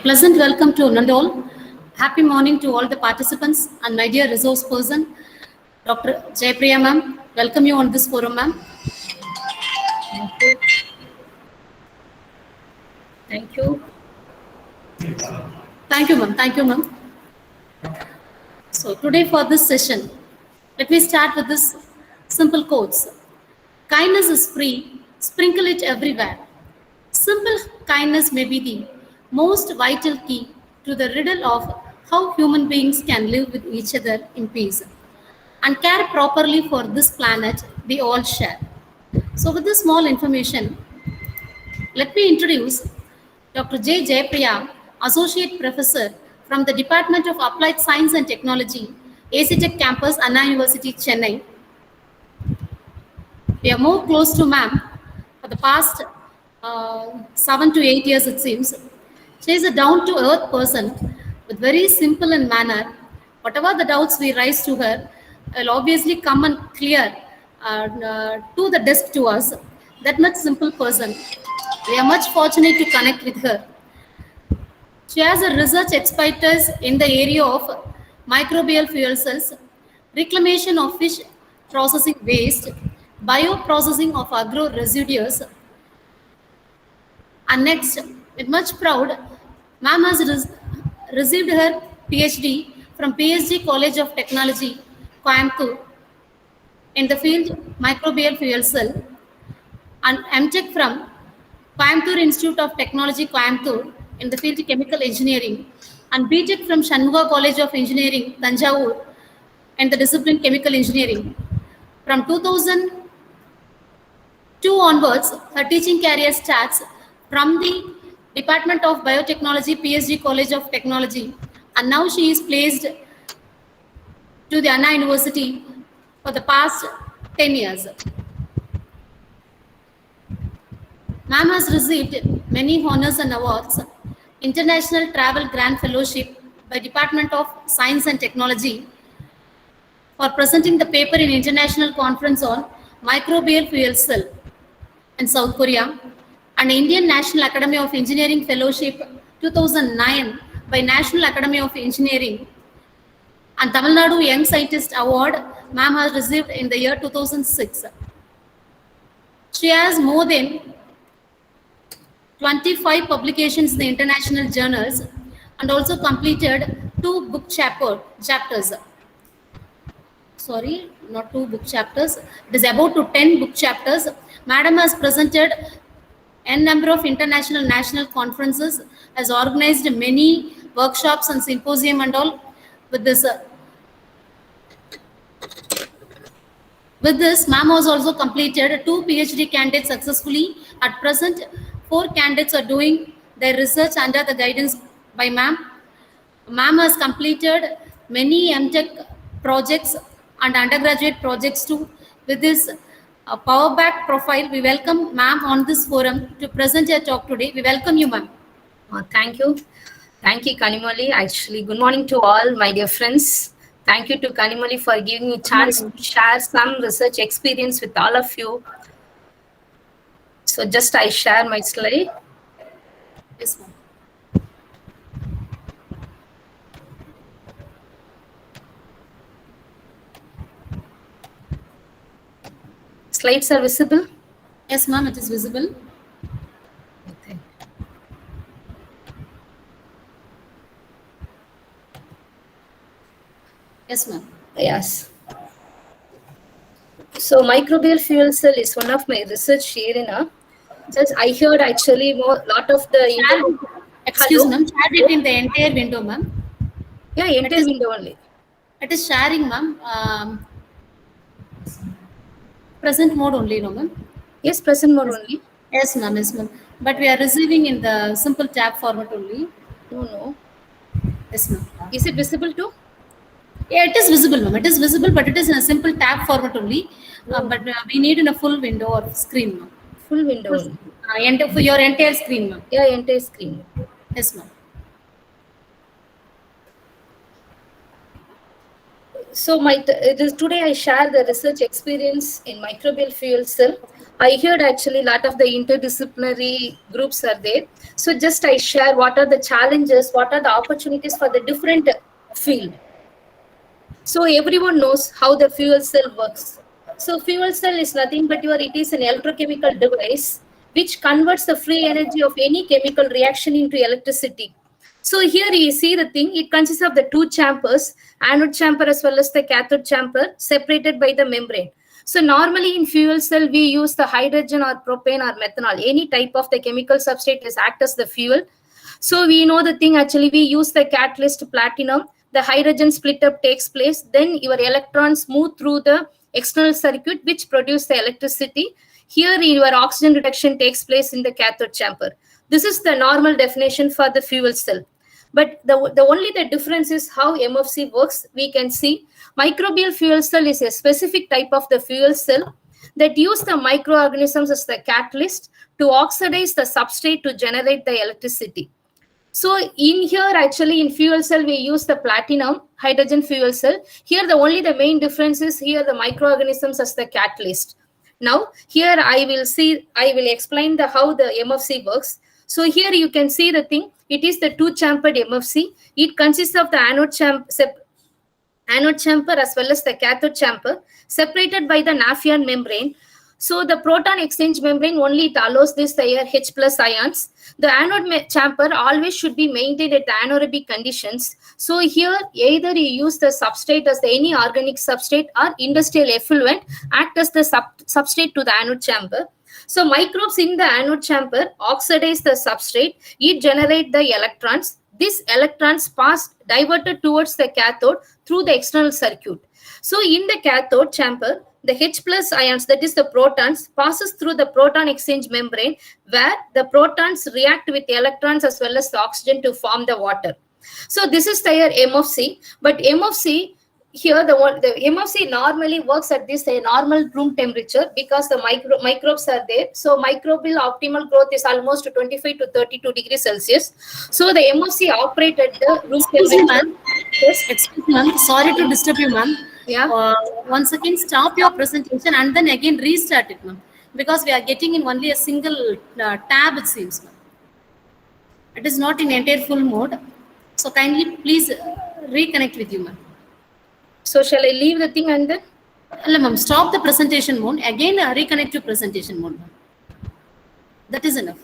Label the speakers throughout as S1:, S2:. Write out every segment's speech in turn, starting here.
S1: pleasant welcome to Nandol. Happy morning to all the participants and my dear resource person, Dr. Jaipriya ma'am. Welcome you on this forum, ma'am.
S2: Thank you.
S1: Thank you, ma'am. Thank you, ma'am. So today for this session, let me start with this simple quotes. Kindness is free, sprinkle it everywhere. Simple kindness may be the most vital key to the riddle of how human beings can live with each other in peace and care properly for this planet we all share. So, with this small information, let me introduce Dr. J. Jayapriya, Associate Professor from the Department of Applied Science and Technology, AC Tech Campus, Anna University, Chennai. We are more close to ma'am for the past 7 to 8 years, it seems. She is a down-to-earth person with very simple in manner. Whatever the doubts we raise to her, will obviously come and clear to the desk to us. That much simple person. We are much fortunate to connect with her. She has a research expertise in the area of microbial fuel cells, reclamation of fish processing waste, bioprocessing of agro residues. And next, with much proud, ma'am has received her PhD from PSG College of Technology, Coimbatore, in the field microbial fuel cell, and MTech from Coimbatore Institute of Technology, Coimbatore, in the field chemical engineering, and BTech from Shanmuga College of Engineering, Tanjavur, in the discipline chemical engineering. From 2002 onwards, her teaching career starts from the Department of Biotechnology, PSG College of Technology, and now she is placed to the Anna University for the past 10 years. Ma'am has received many honors and awards, International Travel Grant Fellowship by Department of Science and Technology for presenting the paper in International Conference on Microbial Fuel Cell in South Korea, and Indian National Academy of Engineering Fellowship 2009 by National Academy of Engineering, and Tamil Nadu Young Scientist Award ma'am has received in the year 2006. She has more than 25 publications in the international journals and also completed 2 book chapters. Sorry, not 2 book chapters. It is about to 10 book chapters. Madam has presented n number of international national conferences, has organized many workshops and symposium and all. With this, ma'am has also completed 2 PhD candidates successfully. At present, 4 candidates are doing their research under the guidance by ma'am. Ma'am has completed many MTech projects and undergraduate projects too. With this power back profile, we welcome ma'am on this forum to present her talk today. We welcome you, ma'am.
S2: Thank you. Thank you, Kanimali. Actually, good morning to all my dear friends. Thank you to Kanimali for giving me a chance to share some research experience with all of you. So just I share my slide.
S1: Yes, ma'am.
S2: Slides are visible?
S1: Yes, ma'am, it is visible.
S2: Okay.
S1: Yes, ma'am.
S2: Yes. So microbial fuel cell is one of my research area. Just I heard actually lot of the
S1: Excuse ma'am, share it in the entire window, ma'am.
S2: Yeah, entire window only.
S1: It is sharing, ma'am. Present mode only, no, ma'am.
S2: Yes, present mode only.
S1: Yes, ma'am. Yes, ma'am. But we are receiving in the simple tab format only.
S2: No.
S1: Yes, ma'am.
S2: Is it visible too?
S1: Yeah, it is visible, ma'am. It is visible, but it is in a simple tab format only. But we need in a full window or screen, ma'am.
S2: Full window only.
S1: For your entire screen, ma'am.
S2: Yeah, entire screen.
S1: Yes, ma'am.
S2: So today I share the research experience in microbial fuel cell. I heard actually a lot of the interdisciplinary groups are there. So just I share what are the challenges, what are the opportunities for the different field. So everyone knows how the fuel cell works. So fuel cell is nothing but it is an electrochemical device which converts the free energy of any chemical reaction into electricity. So here you see the thing, it consists of the two chambers, anode chamber as well as the cathode chamber, separated by the membrane. So normally in fuel cell, we use the hydrogen or propane or methanol, any type of the chemical substrate is act as the fuel. So we know the thing, actually we use the catalyst platinum, the hydrogen split up takes place, then your electrons move through the external circuit which produce the electricity. Here your oxygen reduction takes place in the cathode chamber. This is the normal definition for the fuel cell. But the only the difference is how MFC works. We can see microbial fuel cell is a specific type of the fuel cell that use the microorganisms as the catalyst to oxidize the substrate to generate the electricity. So in here, actually in fuel cell, we use the platinum hydrogen fuel cell. Here, the main difference is here the microorganisms as the catalyst. Now, here I will explain how the MFC works. So here you can see the thing, it is the two-chambered MFC. It consists of the anode chamber as well as the cathode chamber, separated by the Nafion membrane. So the proton exchange membrane only it allows this H plus ions. The anode chamber always should be maintained at the anaerobic conditions. So here either you use the substrate as any organic substrate or industrial effluent act as the substrate to the anode chamber. So microbes in the anode chamber oxidize the substrate. It generate the electrons. These electrons pass diverted towards the cathode through the external circuit. So in the cathode chamber, the H plus ions, that is the protons, passes through the proton exchange membrane where the protons react with the electrons as well as the oxygen to form the water. So this is the MFC, but MFC here the MFC normally works at this normal room temperature because the microbes are there. So microbial optimal growth is almost 25 to 32 degrees Celsius. So the MFC operate at the room temperature.
S1: Yes, excuse me, ma'am. Sorry to disturb you, ma'am.
S2: Yeah.
S1: Once again, stop your presentation and then again restart it, ma'am. Because we are getting in only a single tab, it seems, ma'am. It is not in entire full mode. So kindly please reconnect with you, ma'am.
S2: So shall I leave the thing and then?
S1: Hello, ma'am. Stop the presentation mode. Again, reconnect to presentation mode, ma'am. That is enough.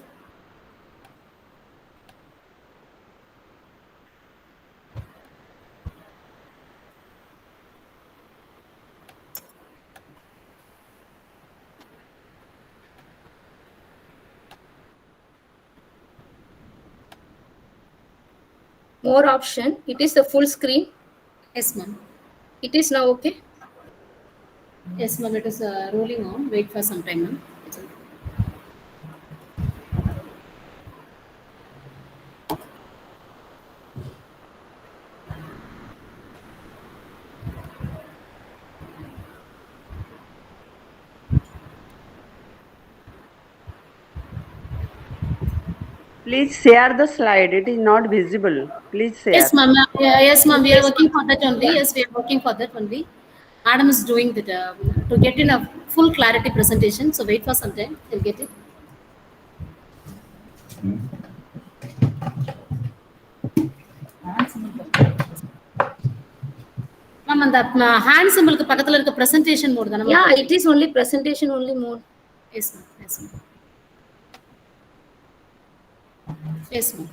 S2: More option. It is the full screen.
S1: Yes, ma'am.
S2: It is now okay.
S1: Yes, ma'am. It is rolling on. Wait for some time, ma'am.
S3: Please share the slide. It is not visible. Please share.
S1: Yes, ma'am. Yes, ma'am. We are working for that only. Yes, we are working for that only. Madam is doing that to get in a full clarity presentation. So wait for some time. We'll get it. Ma'am, and the hand symbol பக்கத்துல இருக்க presentation mode தான?
S2: Yeah, it is only presentation only mode.
S1: Yes, ma'am. Yes, ma'am. Yes, ma'am.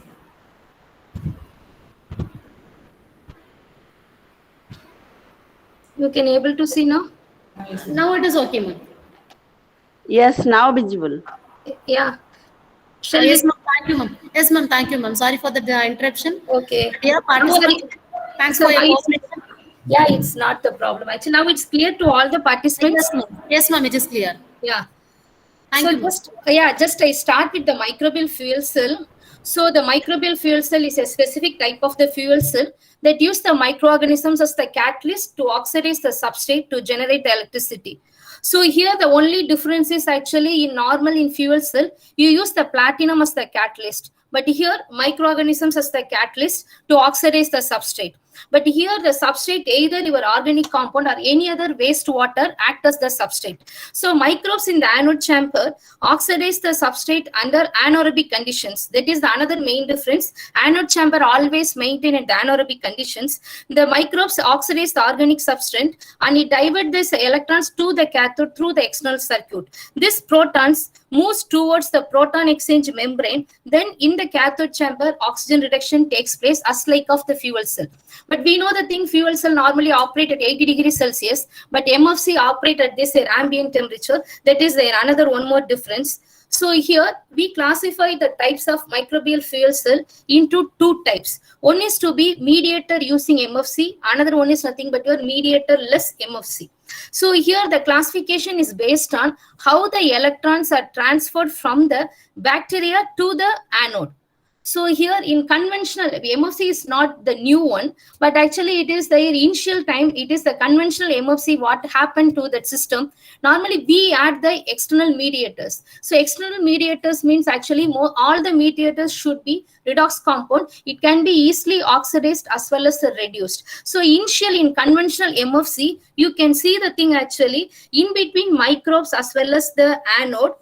S2: You can able to see now?
S1: Now it is okay, ma'am.
S3: Yes, now visible.
S2: Yeah.
S1: Yes, ma'am. Thank you, ma'am. Yes, ma'am. Thank you, ma'am. Sorry for the interruption.
S2: Okay.
S1: Dear participants, thanks for your cooperation.
S2: Yeah, it's not the problem. Actually, now it's clear to all the participants.
S1: Yes, ma'am. Yes, ma'am. It is clear.
S2: Yeah.
S1: Thank you.
S2: Just I start with the microbial fuel cell. So the microbial fuel cell is a specific type of the fuel cell that use the microorganisms as the catalyst to oxidize the substrate to generate the electricity. So here the only difference is actually in fuel cell, you use the platinum as the catalyst. But here microorganisms as the catalyst to oxidize the substrate. But here the substrate, either your organic compound or any other wastewater, act as the substrate. So microbes in the anode chamber oxidize the substrate under anaerobic conditions. That is the another main difference. Anode chamber always maintain at the anaerobic conditions. The microbes oxidize the organic substrate and it divert these electrons to the cathode through the external circuit. This protons moves towards the proton exchange membrane. Then in the cathode chamber, oxygen reduction takes place as like of the fuel cell. But we know the thing, fuel cell normally operate at 80 degrees Celsius, but MFC operate at this ambient temperature. That is there another one more difference. So here we classify the types of microbial fuel cell into two types. One is to be mediator using MFC. Another one is nothing but your mediator-less MFC. So here the classification is based on how the electrons are transferred from the bacteria to the anode. So here in conventional, MFC is not the new one, but actually it is the initial time, it is the conventional MFC what happened to that system. Normally we add the external mediators. So external mediators means actually all the mediators should be redox compound. It can be easily oxidized as well as reduced. So initially in conventional MFC, you can see the thing actually in between microbes as well as the anode.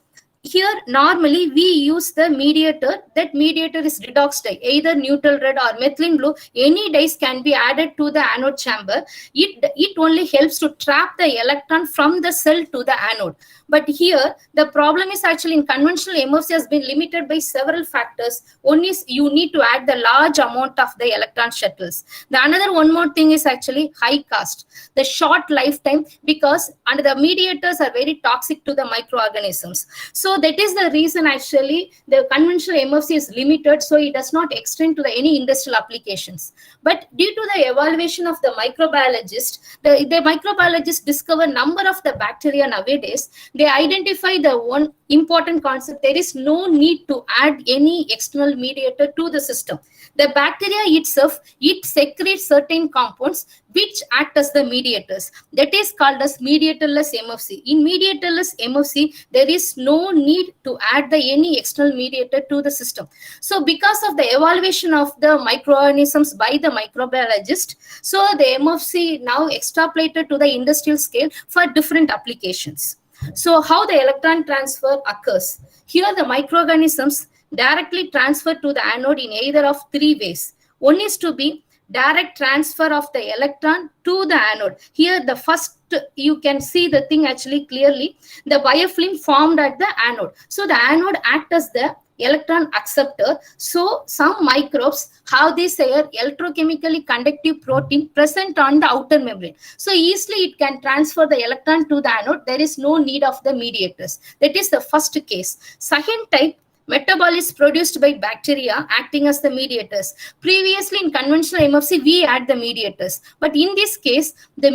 S2: Here normally we use the mediator. That mediator is redox dye, either neutral red or methylene blue. Any dyes can be added to the anode chamber. It only helps to trap the electron from the cell to the anode. But here the problem is actually in conventional MFC has been limited by several factors. One is you need to add the large amount of the electron shuttles. The another one more thing is actually high cost, the short lifetime, because and the mediators are very toxic to the microorganisms. So that is the reason actually the conventional MFC is limited, so it does not extend to any industrial applications. But due to the evaluation of the microbiologist, the microbiologists discover number of the bacteria nowadays. They identify the one important concept. There is no need to add any external mediator to the system. The bacteria itself, it secretes certain compounds which act as the mediators. That is called as mediatorless MFC. In mediatorless MFC, there is no need to add any external mediator to the system. So because of the evaluation of the microorganisms by the microbiologist, so the MFC now extrapolated to the industrial scale for different applications. So how the electron transfer occurs? Here the microorganisms directly transfer to the anode in either of three ways. One is to be direct transfer of the electron to the anode. Here the first, you can see the thing actually clearly, the biofilm formed at the anode. So the anode acts as the electron acceptor. So some microbes have this electrochemically conductive protein present on the outer membrane. So easily it can transfer the electron to the anode. There is no need of the mediators. That is the first case. Second type, metabolites produced by bacteria acting as the mediators. Previously in conventional MFC, we add the mediators. But in this case, the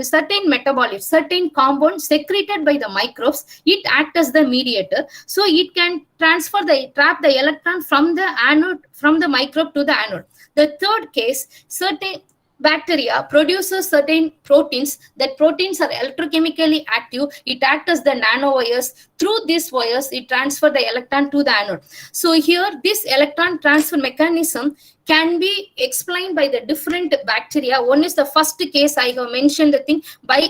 S2: certain metabolites, certain compounds secreted by the microbes, it acts as the mediator. So it can trap the electron from the anode, from the microbe to the anode. The third case, certain bacteria produces certain proteins. That proteins are electrochemically active. It acts as the nanowires. Through these wires, it transfers the electron to the anode. So here, this electron transfer mechanism can be explained by the different bacteria. One is the first case I have mentioned the thing by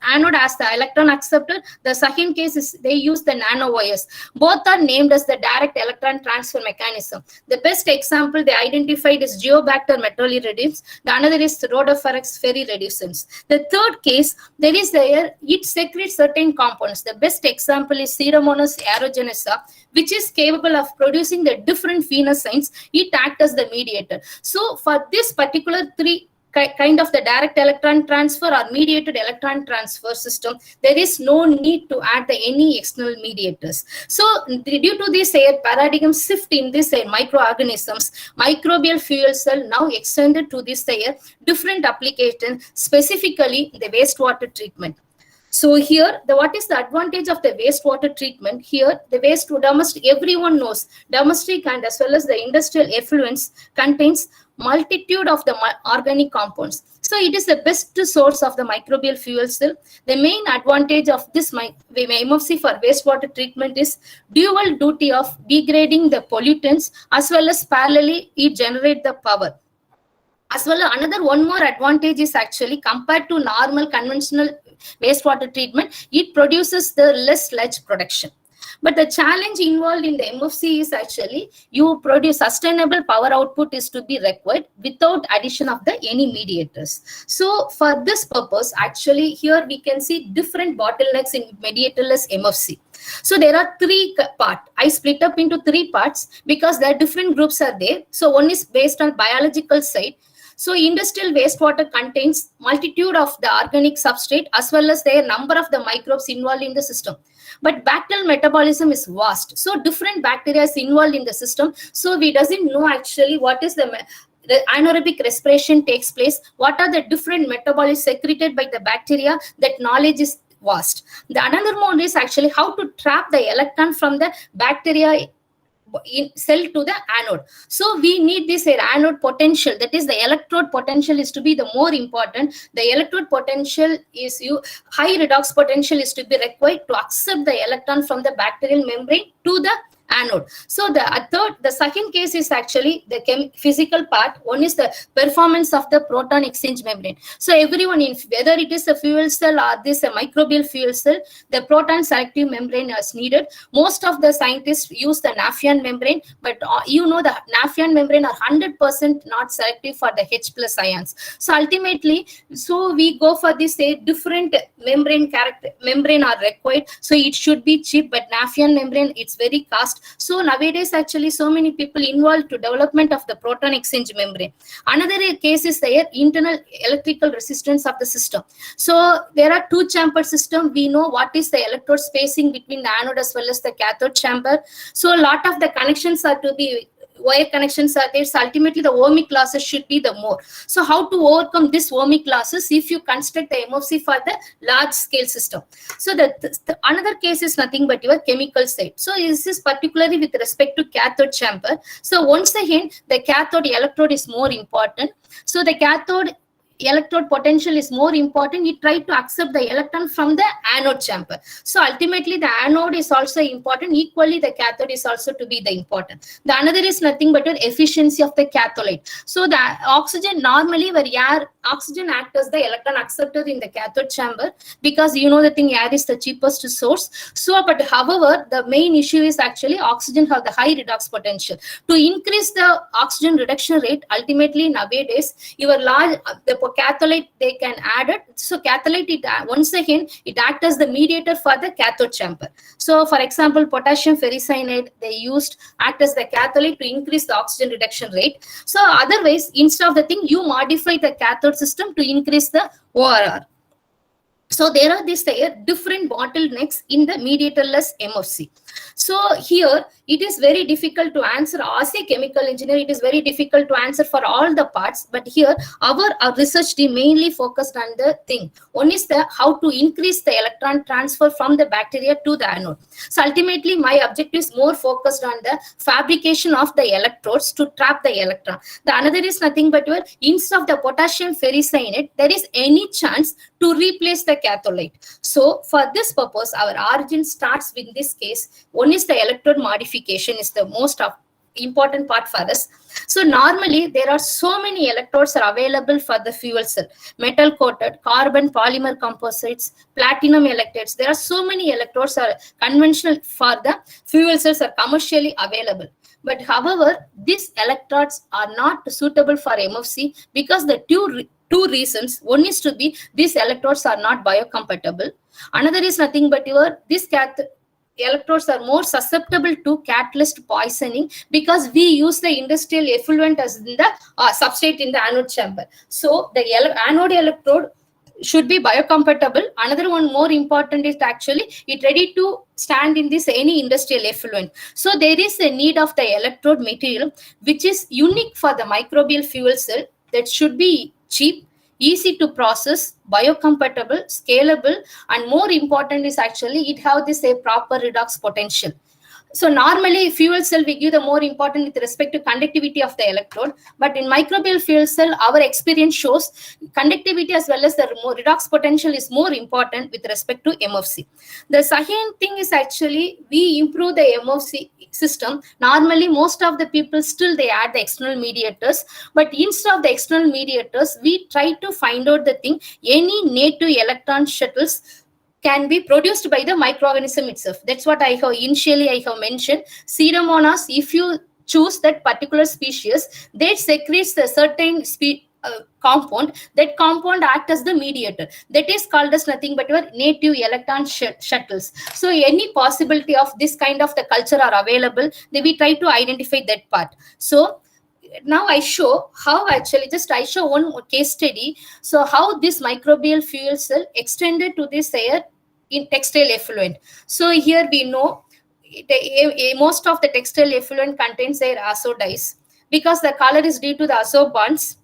S2: anode as the electron acceptor. The second case is they use the nanowires. Both are named as the direct electron transfer mechanism. The best example they identified is Geobacter metallireducens. The another is Rhodophyrex ferrireducens. The third case, there is it secretes certain compounds. The best example is Pseudomonas aerogenesa, which is capable of producing the different phenoscience. It acts as the mediator. So for this particular three kind of the direct electron transfer or mediated electron transfer system, there is no need to add any external mediators. So due to this paradigm shift in this microorganisms, microbial fuel cell now extended to this different application, specifically the wastewater treatment. So here, what is the advantage of the wastewater treatment? Here, the domestic, everyone knows, domestic and as well as the industrial effluents contains multitude of the organic compounds. So it is the best source of the microbial fuel cell. The main advantage of this MFC for wastewater treatment is dual duty of degrading the pollutants as well as parallelly it generate the power. As well, another one more advantage is actually compared to normal conventional wastewater treatment, it produces the less sludge production. But the challenge involved in the MFC is actually you produce sustainable power output is to be required without addition of the any mediators. So for this purpose, actually here we can see different bottlenecks in mediatorless MFC. So there are three parts. I split up into three parts because there are different groups are there. So one is based on biological side. So industrial wastewater contains multitude of the organic substrate as well as their number of the microbes involved in the system. But bacterial metabolism is vast. So different bacteria is involved in the system. So we doesn't know actually what is the anaerobic respiration takes place, what are the different metabolites secreted by the bacteria, that knowledge is vast. The another mode is actually how to trap the electron from the bacteria in cell to the anode. So we need this anode potential, that is the electrode potential is to be the more important. The electrode potential is high redox potential is to be required to accept the electron from the bacterial membrane to the anode. So the second case is actually the physical part. One is the performance of the proton exchange membrane. So everyone, whether it is a fuel cell or this a microbial fuel cell, the proton selective membrane is needed. Most of the scientists use the Nafion membrane, but the Nafion membrane are 100% not selective for the H plus ions. So ultimately, so we go for this different membrane are required. So it should be cheap, but Nafion membrane, it's very cost. So nowadays, actually, so many people involved to development of the proton exchange membrane. Another case is the internal electrical resistance of the system. So there are two chamber system. We know what is the electrode spacing between the anode as well as the cathode chamber. So a lot of the connections are to be wire connections are there. So ultimately the ohmic losses should be the more. So how to overcome this ohmic losses if you construct the MFC for the large scale system? So the another case is nothing but your chemical side. So this is particularly with respect to cathode chamber. So once again, the cathode electrode is more important. So the cathode electrode potential is more important. You try to accept the electron from the anode chamber. So ultimately the anode is also important. Equally the cathode is also to be the important. The another is nothing but an efficiency of the catholyte. So the oxygen normally where oxygen acts as the electron acceptor in the cathode chamber, because the thing air is the cheapest source. So but however the main issue is actually oxygen have the high redox potential. To increase the oxygen reduction rate, ultimately nowadays your large the catholyte they can add it. So catholyte, once again it acts as the mediator for the cathode chamber. So for example, potassium ferricyanide they used act as the catholyte to increase the oxygen reduction rate. So otherwise, instead of the thing, you modify the cathode system to increase the ORR. So there are these different bottlenecks in the mediatorless MFC. So here it is very difficult to answer. As a chemical engineer, it is very difficult to answer for all the parts. But here our research team mainly focused on the thing. One is the how to increase the electron transfer from the bacteria to the anode. So ultimately my objective is more focused on the fabrication of the electrodes to trap the electron. The another is nothing but instead of the potassium ferricyanide, there is any chance to replace the catholyte. So for this purpose, our origin starts with this case. One is the electrode modification is the most important part for us. So normally there are so many electrodes are available for the fuel cell: metal coated, carbon polymer composites, platinum electrodes. There are so many electrodes are conventional for the fuel cells are commercially available. But however, these electrodes are not suitable for MFC because the two reasons. One is to be these electrodes are not biocompatible. Another is nothing but this electrodes are more susceptible to catalyst poisoning because we use the industrial effluent as in the substrate in the anode chamber. So the anode electrode should be biocompatible. Another one more important is actually it ready to stand in this any industrial effluent. So there is a need of the electrode material which is unique for the microbial fuel cell, that should be cheap, easy to process, biocompatible, scalable, and more important is actually it have this a proper redox potential. So normally fuel cell we give the more important with respect to conductivity of the electrode, but in microbial fuel cell our experience shows conductivity as well as the redox potential is more important with respect to MFC. The second thing is actually we improve the MFC system. Normally most of the people still they add the external mediators, but instead of the external mediators we try to find out the thing any native electron shuttles can be produced by the microorganism itself. That's what I have mentioned. Pseudomonas, if you choose that particular species, they secretes a certain compound. That compound acts as the mediator. That is called as nothing but your native electron shuttles. So any possibility of this kind of the culture are available, then we try to identify that part. So now I show how actually I show one case study. So how this microbial fuel cell extended to this air in textile effluent. So here we know most of the textile effluent contains their azo dyes because the color is due to the azo bonds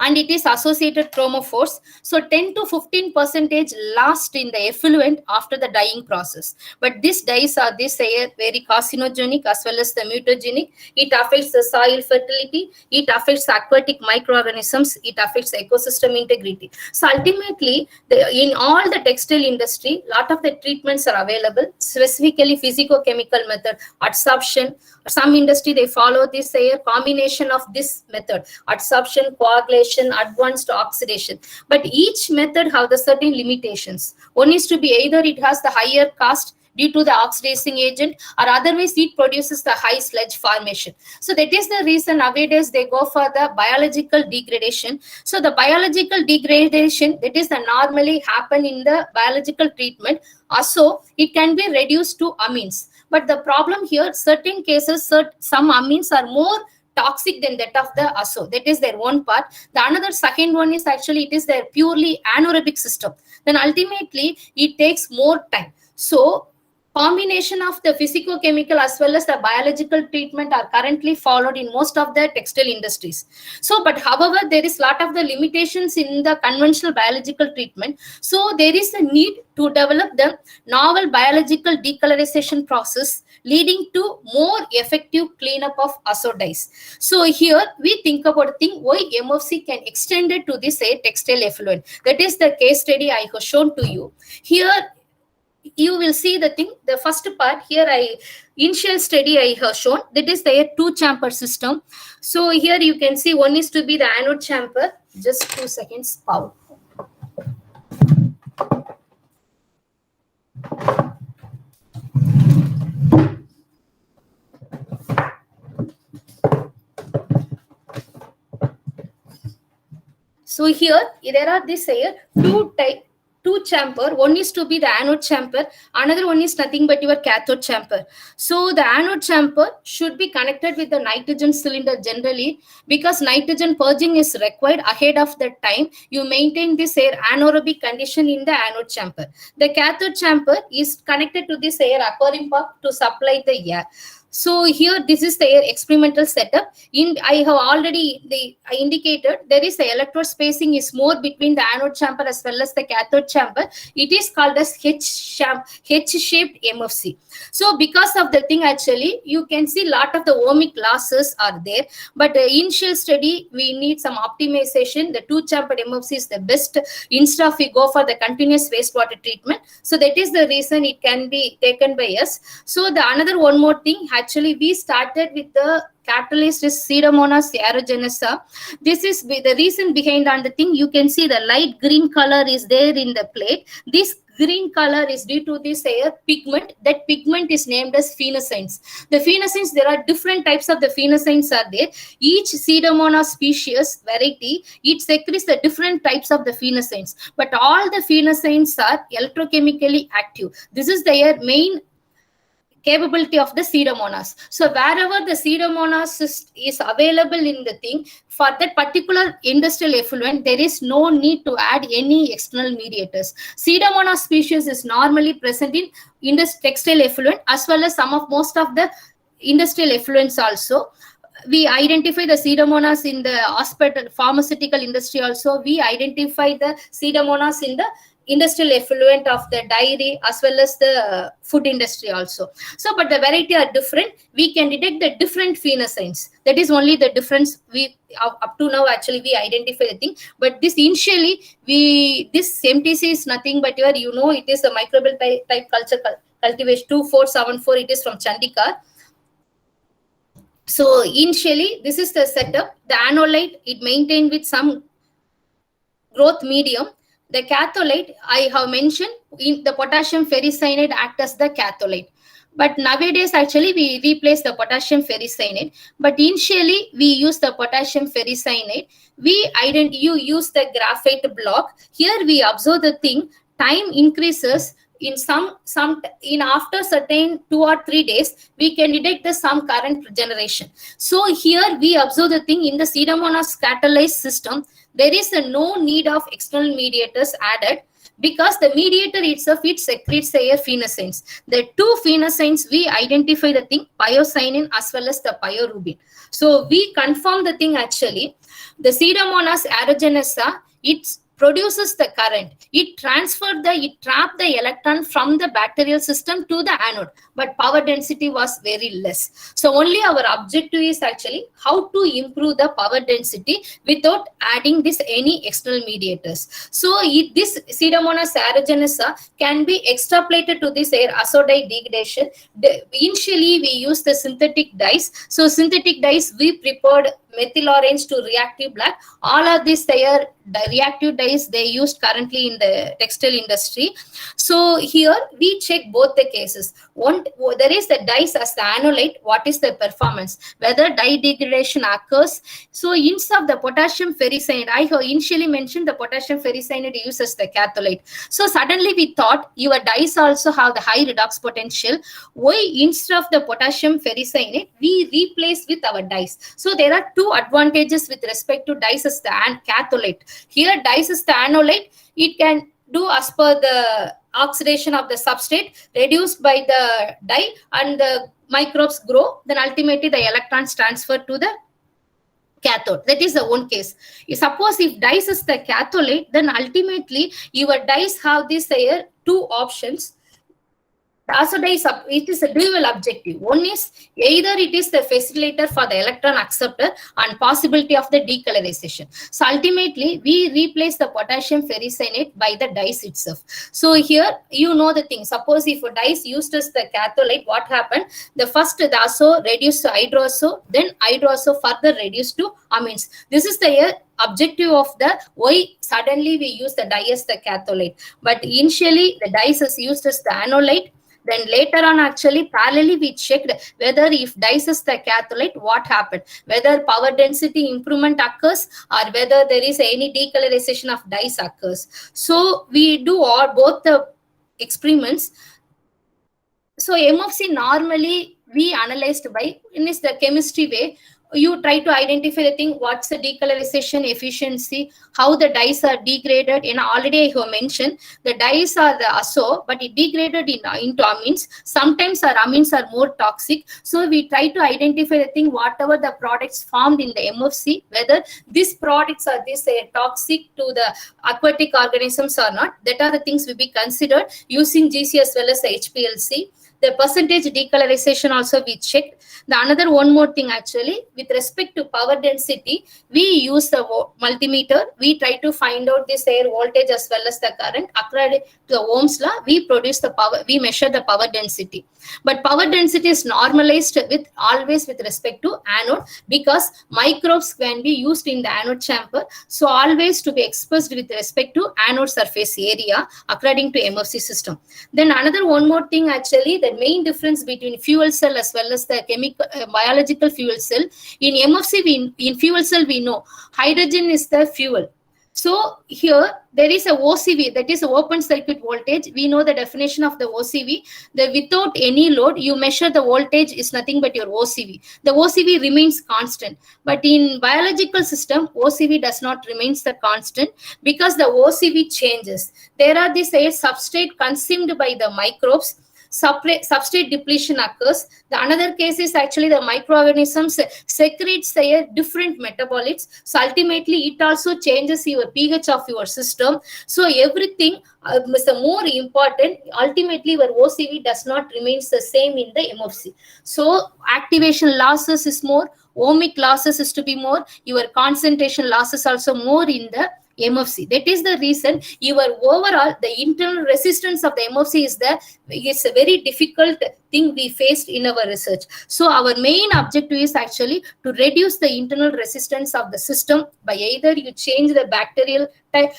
S2: and it is associated chromophores. So 10 to 15% lost in the effluent after the dyeing process. But these dyes are very carcinogenic as well as the mutagenic. It affects the soil fertility. It affects aquatic microorganisms. It affects ecosystem integrity. So ultimately, in all the textile industry, lot of the treatments are available, specifically physicochemical method, adsorption. Some industry, they follow this combination of this method, adsorption, coagulation, advanced oxidation. But each method have the certain limitations. One is to be either it has the higher cost due to the oxidizing agent, or otherwise it produces the high sludge formation. So that is the reason nowadays they go for the biological degradation. So the biological degradation, that is the normally happen in the biological treatment. Also, it can be reduced to amines. But the problem here, certain cases, some amines are more toxic than that of the azo. That is their one part. The another second one is actually it is their purely anaerobic system. Then ultimately it takes more time. So combination of the physicochemical as well as the biological treatment are currently followed in most of the textile industries. So, but however, there is a lot of the limitations in the conventional biological treatment. So there is a need to develop the novel biological decolorization process leading to more effective cleanup of azo dyes. So here we think about why MFC can extend it to this textile effluent. That is the case study I have shown to you. Here you will see the first part here, initial study I have shown, that is the two chamber system. So here you can see one is to be the anode chamber. Just 2 seconds, Paul. So here there are this two chamber. One is to be the anode chamber, another one is nothing but your cathode chamber. So the anode chamber should be connected with the nitrogen cylinder generally, because nitrogen purging is required ahead of that time. You maintain this air anaerobic condition in the anode chamber. The cathode chamber is connected to this air aquarium pump to supply the air. So here this is the experimental setup. I have already indicated there is the electrode spacing is more between the anode chamber as well as the cathode chamber. It is called as H-shaped MFC. So because of the thing, actually you can see lot of the ohmic losses are there, but the initial study we need some optimization. The two chambered MFC is the best instead of we go for the continuous wastewater treatment. So that is the reason it can be taken by us. So the another one more thing, actually we started with the catalyst is Pseudomonas aerogenesa. This is the reason behind on the thing. You can see the light green color is there in the plate. This green color is due to this pigment. That pigment is named as phenocyanes. The phenocyanes, there are different types of the phenocyanes are there. Each Pseudomonas species variety, it secretes the different types of the phenocyanes. But all the phenocyanes are electrochemically active. This is their main capability of the Pseudomonas. So wherever the Pseudomonas is available in the thing, for that particular industrial effluent, there is no need to add any external mediators. Pseudomonas species is normally present in the textile effluent as well as most of the industrial effluents also. We identify the Pseudomonas in the hospital, pharmaceutical industry also. We identify the Pseudomonas in the industrial effluent of the dairy as well as the food industry also. So, but the variety are different. We can detect the different phenocyanes. That is only the difference. We up to now actually we identify the thing. But this initially this MTC is nothing but it is a microbial type culture cultivation 2474. It is from Chandigarh. So initially this is the setup. The anolite it maintained with some growth medium. The catholite, I have mentioned, in the potassium ferricyanide act as the catholite. But nowadays, actually, we replace the potassium ferricyanide. But initially, we use the potassium ferricyanide. You use the graphite block. Here, we observe the thing. Time increases in in after certain 2 or 3 days, we can detect some current generation. So here, we observe the thing in the Pseudomonas catalyzed system. There is no need of external mediators added because the mediator itself, it secretes a phenocyanes. The two phenocyanes, we identify the thing, pyocyanin as well as the pyorubin. So we confirm the thing actually. The Pseudomonas aeruginosa, it produces the current. It trapped the electron from the bacterial system to the anode, but power density was very less. So only our objective is actually how to improve the power density without adding any external mediators. So this Pseudomonas aeruginosa can be extrapolated to this air azodite degradation. Initially, we use the synthetic dyes. So synthetic dyes, we prepared methyl orange to reactive black. All of these the reactive dyes they used currently in the textile industry. So here we check both the cases. One, there is the dyes as the anolite. What is the performance? Whether dye degradation occurs. So instead of the potassium ferricyanide, I have initially mentioned the potassium ferricyanide uses the catholite. So suddenly we thought your dyes also have the high redox potential. Why instead of the potassium ferricyanide we replace with our dyes? So there are two advantages with respect to dyes as the catholite. Here dyes as the anolite, it can do as per the oxidation of the substrate reduced by the dye and the microbes grow. Then ultimately the electrons transfer to the cathode. That is the one case. Suppose if dyes is the catholite, then ultimately your dyes have this two options. Azodite, it is a dual objective. One is either it is the facilitator for the electron acceptor and possibility of the decolorization. So ultimately, we replace the potassium ferricyanide by the dyes itself. So here, you know the thing. Suppose if a dyes used as the catholite, what happened? The first the azo reduced to hydroazo, then hydroazo further reduced to amines. This is the objective of the why suddenly we use the dye as the catholite. But initially, the dyes is used as the anolite. Then later on, actually, parallelly, we checked whether if dyes is the catholite, what happened? Whether power density improvement occurs or whether there is any decolorization of dyes occurs. So we do both the experiments. So MFC normally we analyzed by in is the chemistry way. You try to identify the thing, what's the decolorization efficiency, how the dyes are degraded. Already I have mentioned the dyes are the azo, but it degraded into amines. Sometimes our amines are more toxic. So we try to identify the thing, whatever the products formed in the MFC, whether these products are toxic to the aquatic organisms or not. That are the things will be considered using GC as well as the HPLC. The percentage decolorization also we checked. The another one more thing actually, with respect to power density, we use the multimeter. We try to find out this air voltage as well as the current. According to the Ohm's law, we produce the power, we measure the power density. But power density is normalized always with respect to anode because microbes can be used in the anode chamber. So always to be expressed with respect to anode surface area according to MFC system. Then another one more thing actually, the main difference between fuel cell as well as the biological fuel cell. In MFC, in fuel cell, we know hydrogen is the fuel. So here there is a OCV, that is open circuit voltage. We know the definition of the OCV. Without any load, you measure the voltage is nothing but your OCV. The OCV remains constant. But in biological system, OCV does not remains the constant because the OCV changes. There are these substrate consumed by the microbes. substrate depletion occurs. The another case is actually the microorganisms secretes their different metabolites. So ultimately, it also changes your pH of your system. So everything is the more important. Ultimately, your OCV does not remains the same in the MFC. So activation losses is more, ohmic losses is to be more, your concentration losses also more in the MFC. That is the reason your overall the internal resistance of the MFC is a very difficult thing we faced in our research. So our main objective is actually to reduce the internal resistance of the system by either you change the bacterial type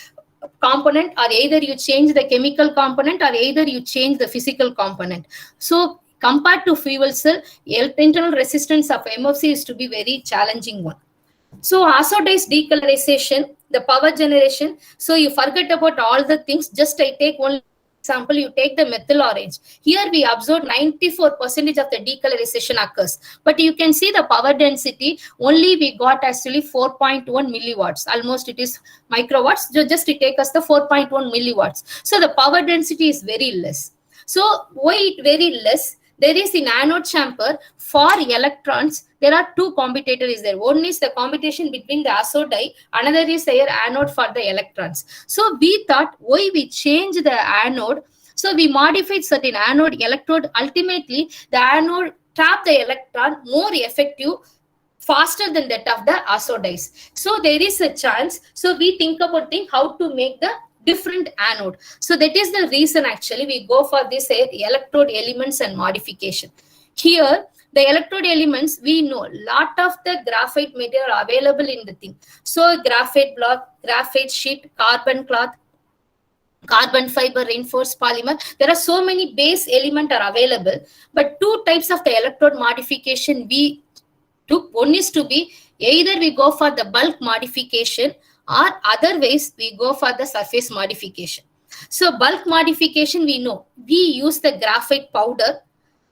S2: component, or either you change the chemical component, or either you change the physical component. So compared to fuel cell, internal resistance of MFC is to be very challenging one. So azodized decolorization, the power generation. So you forget about all the things. Just I take one example, you take the methyl orange. Here we observe 94% of the decolorization occurs. But you can see the power density, only we got actually 4.1 milliwatts. Almost it is microwatts. So just to take us the 4.1 milliwatts. So the power density is very less. So why it very less? There is in anode chamber for electrons, there are two competitors there. One is the competition between the azodide, another is their anode for the electrons. So we thought, why we change the anode? So we modified certain anode electrode. Ultimately, the anode trap the electron more effective, faster than that of the azodides. So there is a chance. So we think about how to make the different anode. So that is the reason actually we go for this electrode elements and modification. Here, the electrode elements, we know lot of the graphite material are available in the thing. So graphite block, graphite sheet, carbon cloth, carbon fiber, reinforced polymer. There are so many base elements are available, but two types of the electrode modification we took. One is to be either we go for the bulk modification, or otherwise we go for the surface modification. So bulk modification, we know we use the graphite powder,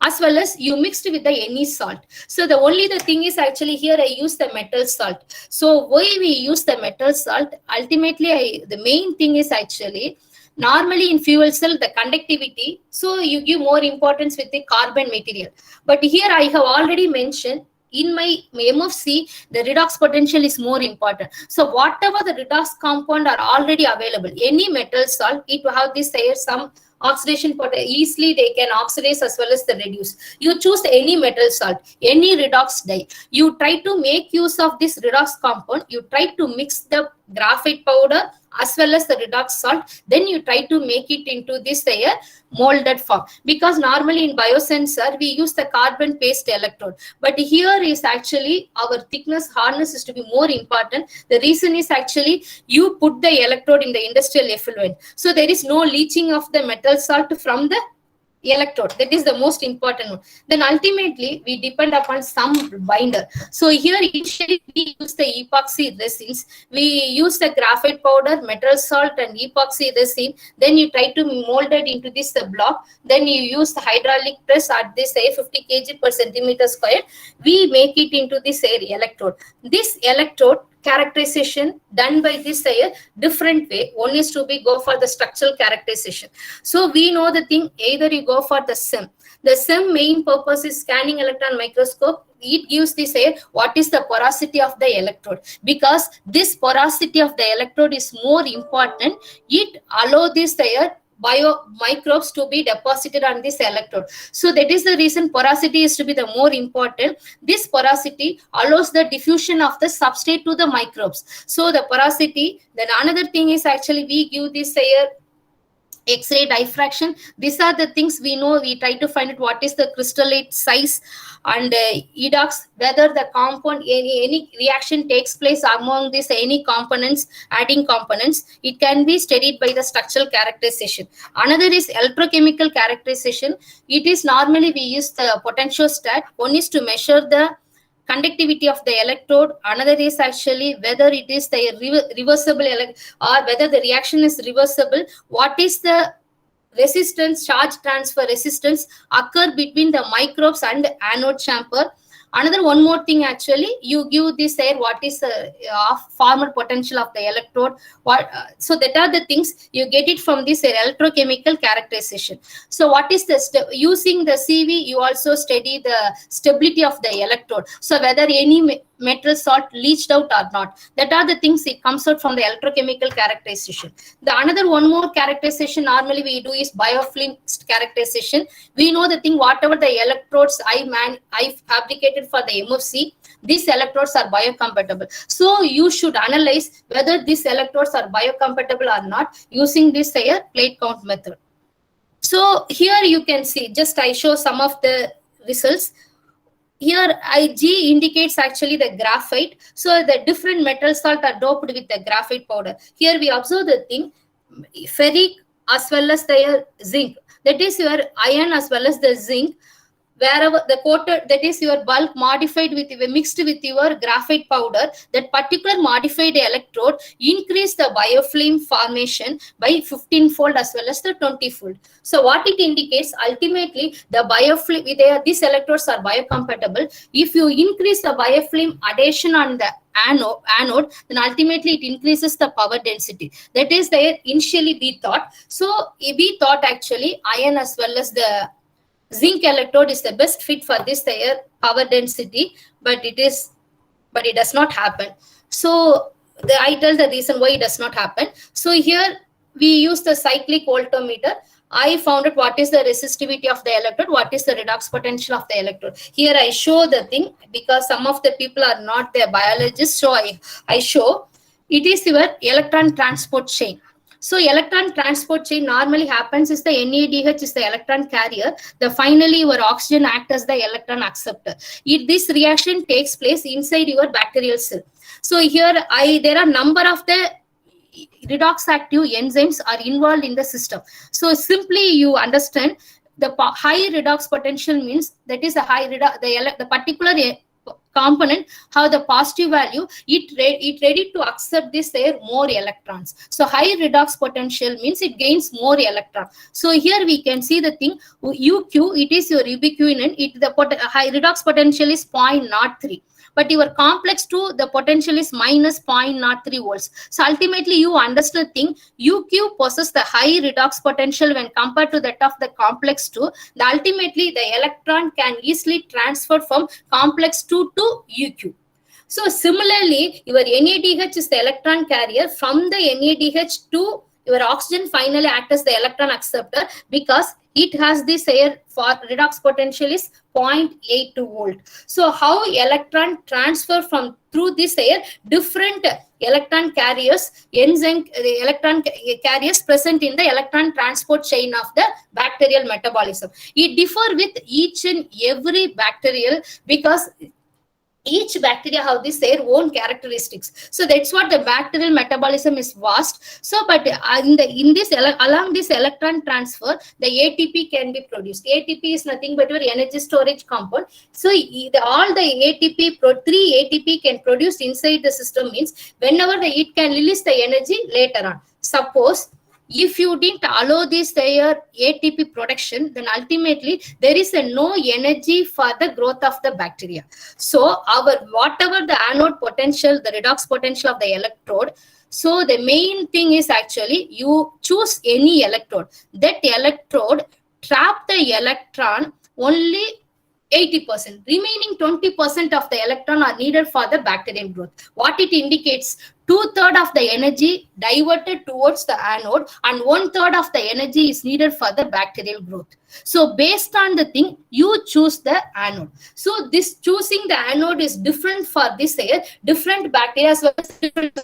S2: as well as you mixed with the any salt. So the thing is actually here I use the metal salt. So why we use the metal salt? Ultimately, the main thing is actually normally in fuel cell the conductivity. So you give more importance with the carbon material. But here I have already mentioned, in my MFC, the redox potential is more important. So whatever the redox compound are already available, any metal salt, it will have this some oxidation potential. Easily they can oxidize as well as the reduce. You choose any metal salt, any redox dye. You try to make use of this redox compound. You try to mix the graphite powder as well as the redox salt. Then you try to make it into this molded form, because normally in biosensor we use the carbon paste electrode, but here is actually our thickness hardness is to be more important. The reason is actually you put the electrode in the industrial effluent, so there is no leaching of the metal salt from the electrode. That is the most important one. Then ultimately we depend upon some binder. So here initially we use the epoxy resins. We use the graphite powder, metal salt and epoxy resin. Then you try to mold it into this block. Then you use the hydraulic press at this 50 kg per centimeter square. We make it into this electrode. This electrode characterization done by this different way. One is to be go for the structural characterization. So we know the thing, either you go for the SEM. The SEM main purpose is scanning electron microscope. It gives this what is the porosity of the electrode, because this porosity of the electrode is more important. It allow this bio microbes to be deposited on this electrode. So that is the reason porosity is to be the more important. This porosity allows the diffusion of the substrate to the microbes. So the porosity, then another thing is actually we give this X-ray diffraction. These are the things we know. We try to find out what is the crystallite size and edox, whether the compound, any reaction takes place among these any components, adding components. It can be studied by the structural characterization. Another is electrochemical characterization. It is normally we use the potentiostat. One is to measure the conductivity of the electrode. Another is actually whether it is the reversible or whether the reaction is reversible. What is the resistance, charge transfer resistance occur between the microbes and anode chamber. Another one more thing, actually, you give this air what is the former potential of the electrode, so that are the things you get it from this electrochemical characterization. So what is the using the CV, you also study the stability of the electrode, so whether any metal salt leached out or not. That are the things it comes out from the electrochemical characterization. The another one more characterization normally we do is biofilm characterization. We know the thing, whatever the electrodes I fabricated for the MFC, these electrodes are biocompatible. So you should analyze whether these electrodes are biocompatible or not using this plate count method. So here you can see, just I show some of the results. Here Ig indicates actually the graphite. So the different metal salt are doped with the graphite powder. Here we observe the thing, ferric as well as the zinc. That is your iron as well as the zinc. Wherever the coated, that is your bulk modified with, mixed with your graphite powder, that particular modified electrode increase the biofilm formation by 15-fold as well as the 20-fold. So what it indicates, ultimately the biofilm, these electrodes are biocompatible. If you increase the biofilm adhesion on the anode, then ultimately it increases the power density. That is there initially we thought. So we thought actually iron as well as the zinc electrode is the best fit for this power density, but it does not happen. So I tell the reason why it does not happen. So here we use the cyclic voltmeter. I found out what is the resistivity of the electrode, what is the redox potential of the electrode. Here I show the thing because some of the people are not the biologists, so I show it is your electron transport chain. So electron transport chain normally happens is the NADH is the electron carrier. Finally your oxygen acts as the electron acceptor. This reaction takes place inside your bacterial cell. So here there are number of the redox active enzymes are involved in the system. So simply you understand the high redox potential means that is a high the particular component have the positive value, it ready to accept this more electrons. So high redox potential means it gains more electron. So here we can see the thing UQ, it is your ubiquinone, the high redox potential is 0.03. But your complex 2, the potential is minus 0.03 volts. So ultimately you understand the thing, UQ possesses the high redox potential when compared to that of the complex 2. Ultimately the electron can easily transfer from complex 2 to UQ. So similarly, your NADH is the electron carrier. From the NADH to your oxygen finally acts as the electron acceptor because it has this redox potential is 0.82 volt. So how electron transfer from through this different electron carriers, enzyme electron carriers present in the electron transport chain of the bacterial metabolism. It differ with each and every bacterial because each bacteria have this their own characteristics. So that's what the bacterial metabolism is vast. So but along this electron transfer, the ATP can be produced. ATP is nothing but your energy storage compound. So all the ATP, 3 ATP can produce inside the system means whenever it can release the energy later on. Suppose if you didn't allow this ATP production, then ultimately there is no energy for the growth of the bacteria. So whatever the anode potential, the redox potential of the electrode, so the main thing is actually you choose any electrode. That electrode trap the electron only 80%. Remaining 20% of the electron are needed for the bacterial growth. What it indicates, 2/3 of the energy diverted towards the anode and 1/3 of the energy is needed for the bacterial growth. So based on the thing, you choose the anode. So this choosing the anode is different for this different bacteria as well as different.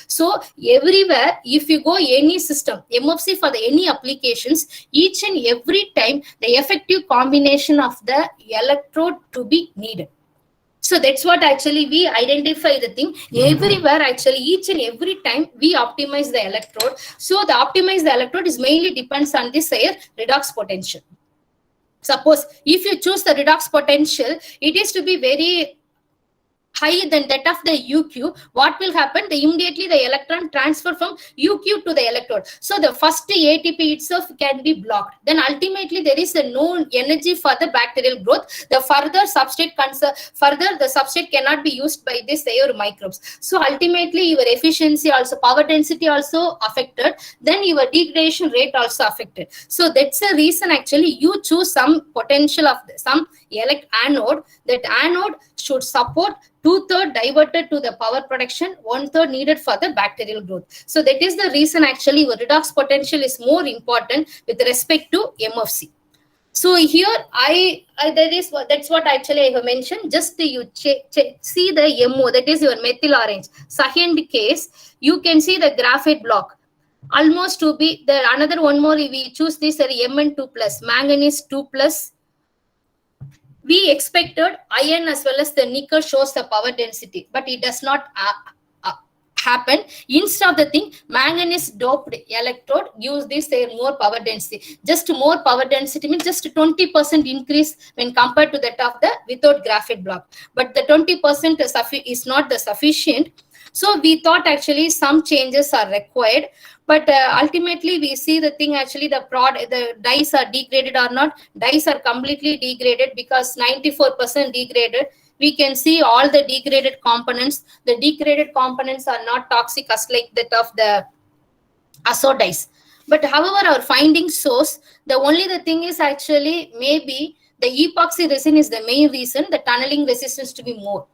S2: So everywhere, if you go any system, MFC for any applications, each and every time the effective combination of the electrode to be needed. So that's what actually we identify the thing. Everywhere actually each and every time we optimize the electrode. So the optimize the electrode is mainly depends on this redox potential. Suppose if you choose the redox potential, it is to be very higher than that of the UQ, what will happen? Immediately the electron transfer from UQ to the electrode. So the first ATP itself can be blocked. Then ultimately there is no energy for the bacterial growth. The further the substrate cannot be used by this your microbes. So ultimately your efficiency also, power density also affected. Then your degradation rate also affected. So that's the reason actually you choose some potential of some anode. That anode should support 2/3 diverted to the power production, 1/3 needed for the bacterial growth. So that is the reason actually your redox potential is more important with respect to MFC. So here that's what actually I have mentioned. Just you see the MO, that is your methyl orange. Second case, you can see the graphite block. Almost to be the another one more, we choose this Mn2 plus, manganese 2 plus. We expected iron as well as the nickel shows the power density, but it does not happen. Instead of the thing, manganese doped electrode gives this more power density. Just more power density means just 20% increase when compared to that of the without graphite block. But the 20% is not the sufficient. So we thought actually some changes are required. But ultimately we see the thing actually the dyes are degraded or not. Dyes are completely degraded because 94% degraded. We can see all the degraded components. The degraded components are not toxic as like that of the azo dyes. But however, our findings shows the thing is actually maybe the epoxy resin is the main reason the tunneling resistance to be more.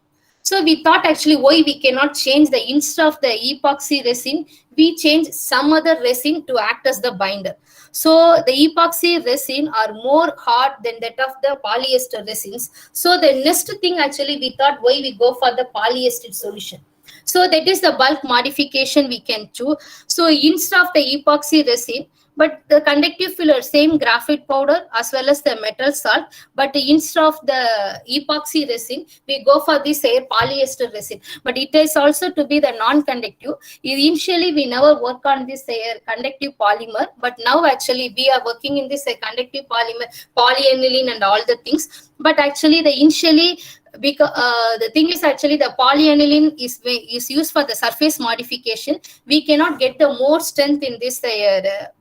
S2: So we thought actually why we cannot change the instead of the epoxy resin, we change some other resin to act as the binder. So the epoxy resin are more hard than that of the polyester resins. So the next thing actually we thought why we go for the polyester solution. So that is the bulk modification we can choose. So instead of the epoxy resin, but the conductive filler, same graphite powder as well as the metal salt, but instead of the epoxy resin, we go for this polyester resin. But it is also to be the non-conductive. Initially, we never work on this conductive polymer, but now actually we are working in this conductive polymer, polyaniline and all the things. But actually, initially, because the thing is actually the polyaniline is used for the surface modification. We cannot get the more strength in this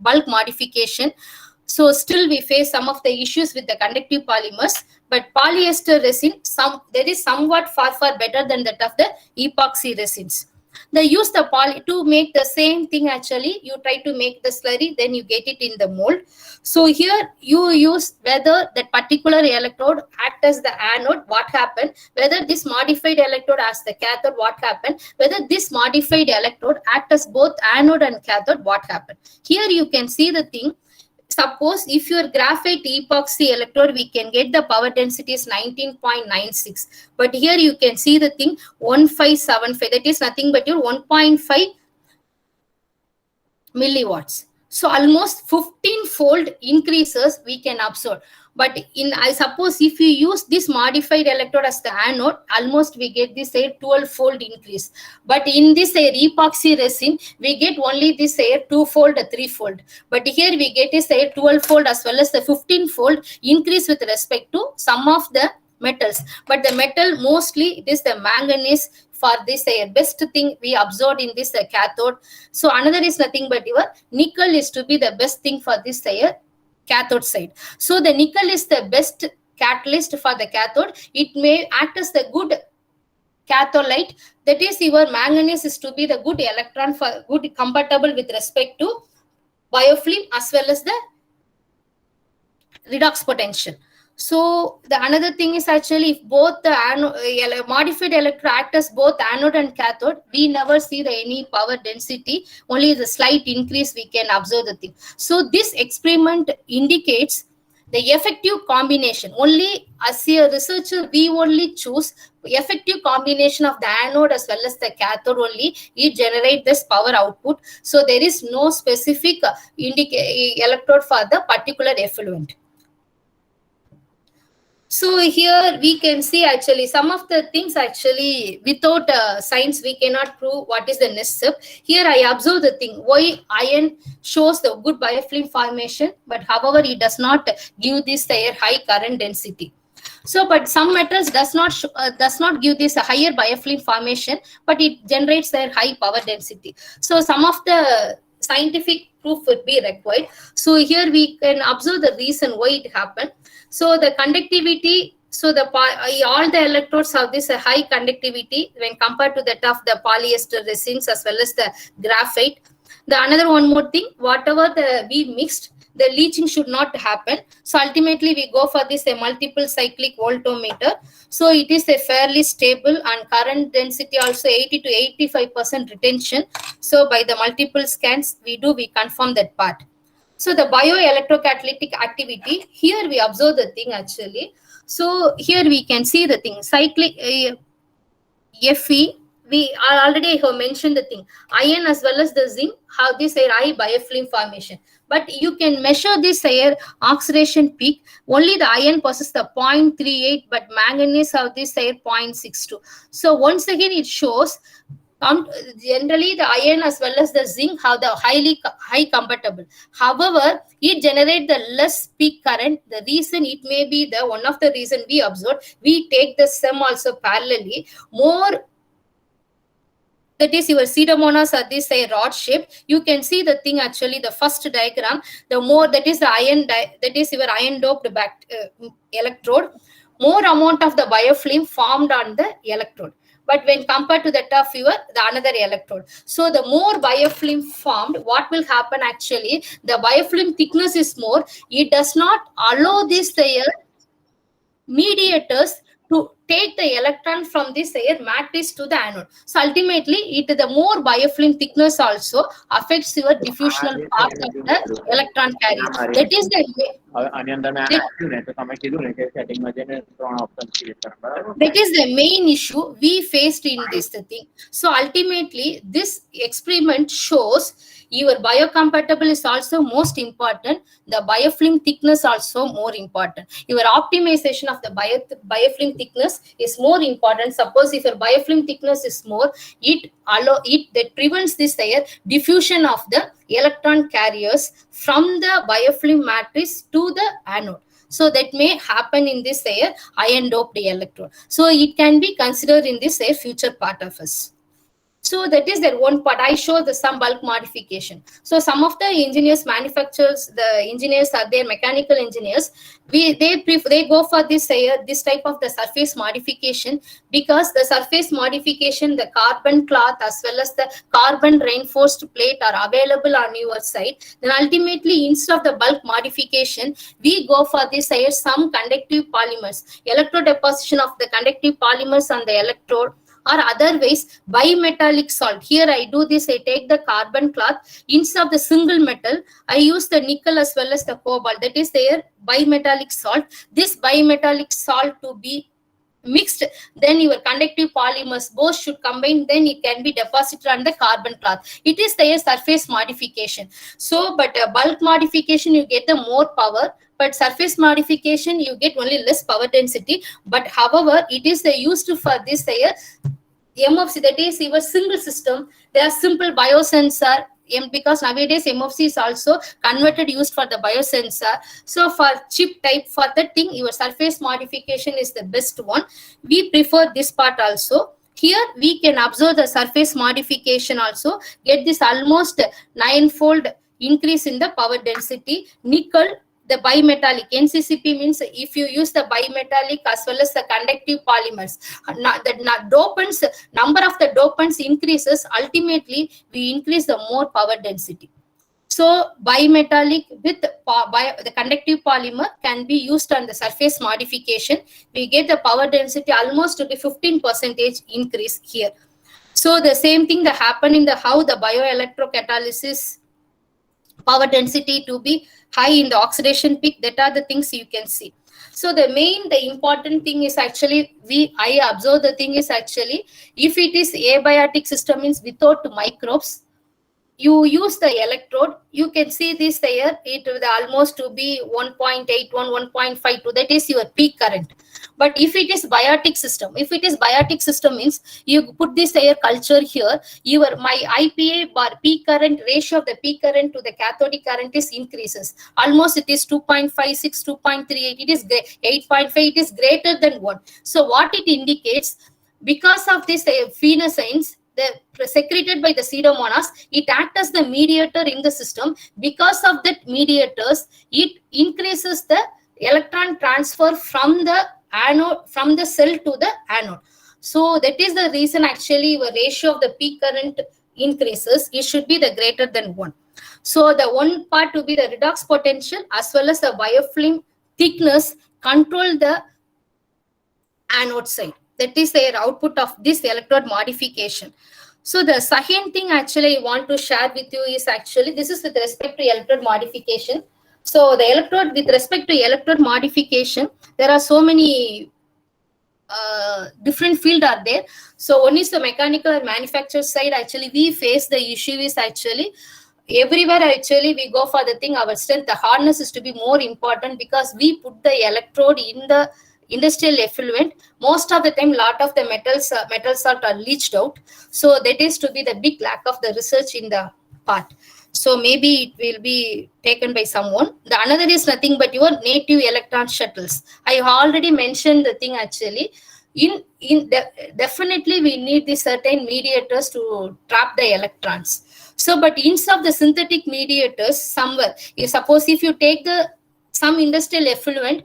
S2: bulk modification. So still we face some of the issues with the conductive polymers. But polyester resin, there is somewhat far better than that of the epoxy resins. They use the poly to make the same thing actually. You try to make the slurry, then you get it in the mold. So here you use whether that particular electrode act as the anode, what happened, whether this modified electrode as the cathode, what happened, whether this modified electrode act as both anode and cathode, what happened. Here you can see the thing. Suppose if your graphite epoxy electrode, we can get the power density is 19.96. But here you can see the thing 1575. That is nothing but your 1.5 milliwatts. So almost 15-fold increases we can observe. But I suppose if you use this modified electrode as the anode, almost we get this 12-fold increase. But in this epoxy resin, we get only this 2-fold, 3-fold. But here we get this 12-fold as well as the 15-fold increase with respect to some of the metals. But the metal mostly it is the manganese. For this best thing we observed in this cathode. So another is nothing but your nickel is to be the best thing for this cathode side. So the nickel is the best catalyst for the cathode. It may act as the good catholyte. That is your manganese is to be the good electron for good compatible with respect to biofilm as well as the redox potential. So the another thing is actually if both the modified electrode act as both anode and cathode, we never see any power density, only the slight increase we can observe the thing. So this experiment indicates the effective combination. Only as a researcher, we only choose effective combination of the anode as well as the cathode only. It generates this power output. So there is no specific electrode for the particular effluent. So here we can see actually some of the things actually without science we cannot prove what is the next step. Here I observe the thing why iron shows the good biofilm formation, but however it does not give this high current density. So, but some metals does not give this a higher biofilm formation, but it generates their high power density. So, some of the scientific proof would be required. So, here we can observe the reason why it happened. So, the conductivity. So all the electrodes have this high conductivity when compared to that of the polyester resins as well as the graphite. The another one more thing, whatever we mixed, the leaching should not happen. So ultimately we go for this a multiple cyclic voltmeter. So it is a fairly stable and current density also 80 to 85% retention. So by the multiple scans we confirm that part. So the bioelectrocatalytic activity, here we observe the thing actually. So here we can see the thing, cyclic Fe, we already have mentioned the thing. Iron as well as the zinc have this high biofilm formation. But you can measure this oxidation peak. Only the iron possesses the 0.38, but manganese have this 0.62. So once again, it shows generally the iron as well as the zinc have the high compatible. However, it generates the less peak current. The reason it may be the one of the reason we observed, we take the SEM also parallelly. More, that is your pseudomonas are this rod shape. You can see the thing actually, the first diagram, the more that is the iron, that is your iron doped electrode, more amount of the biofilm formed on the electrode. But when compared to that of the another electrode, so the more biofilm formed, what will happen actually, the biofilm thickness is more. It does not allow this mediators to take the electron from this matrix to the anode. So ultimately, the more biofilm thickness also affects your diffusional path of the electron carrier. That is the main issue we faced in this thing. So ultimately, this experiment shows your biocompatible is also most important. The biofilm thickness also more important. Your optimization of the biofilm thickness is more important. Suppose if your biofilm thickness is more, that prevents this diffusion of the electron carriers from the biofilm matrix to the anode. So that may happen in this iron doped electrode. So it can be considered in this future part of us. So that is their one part. I show some bulk modification. So some of the engineers, manufacturers, the engineers are there, mechanical engineers. They go for this type of the surface modification, because the surface modification, the carbon cloth as well as the carbon reinforced plate are available on your side. Then ultimately, instead of the bulk modification, we go for this some conductive polymers, electrode deposition of the conductive polymers on the electrode, or otherwise bimetallic salt. Here I do this, I take the carbon cloth, instead of the single metal, I use the nickel as well as the cobalt, that is their bimetallic salt. This bimetallic salt to be mixed, then your conductive polymers both should combine, then it can be deposited on the carbon cloth. It is their surface modification. So, but bulk modification, you get the more power, but surface modification, you get only less power density. But however, it is used for this MFC, that is your single system. They are simple biosensor, because nowadays MFC is also converted, used for the biosensor. So for chip type, for that thing, your surface modification is the best one. We prefer this part also. Here we can observe the surface modification also, get this almost 9-fold increase in the power density. Nickel, the bimetallic, NCCP means if you use the bimetallic as well as the conductive polymers, the dopants, number of the dopants increases, ultimately we increase the more power density. So bimetallic with the conductive polymer can be used on the surface modification. We get the power density almost to be 15% increase here. So the same thing that happen in how the bioelectrocatalysis power density to be high in the oxidation peak. That are the things you can see. So the important thing is actually, I observe the thing is actually, if it is abiotic system, means without microbes, you use the electrode, you can see this there, it will almost to be 1.81, 1.52, that is your peak current. But if it is biotic system, means you put this air culture here, my IPA bar peak current ratio of the peak current to the cathodic current is increases. Almost it is 2.56, 2.38, it is 8.5, it is greater than 1. So what it indicates, because of this phenoscience, the secreted by the pseudomonas, it acts as the mediator in the system. Because of that mediators, it increases the electron transfer from the anode, from the cell to the anode. So that is the reason actually the ratio of the peak current increases. It should be the greater than 1. So the one part to be the redox potential as well as the biofilm thickness control the anode side. That is their output of this electrode modification. So the second thing actually I want to share with you is actually, this is with respect to electrode modification. So the electrode, with respect to electrode modification, there are so many different field are there. So one is the mechanical and manufacturer side. Actually, we face the issue is actually everywhere actually we go for the thing, our strength, the hardness is to be more important, because we put the electrode in the industrial effluent. Most of the time lot of the metal salt are leached out. So that is to be the big lack of the research in the part. So maybe it will be taken by someone. The another is nothing but your native electron shuttles. I already mentioned the thing actually. Definitely we need the certain mediators to trap the electrons. So, but instead of the synthetic mediators, somewhere, suppose if you take some industrial effluent,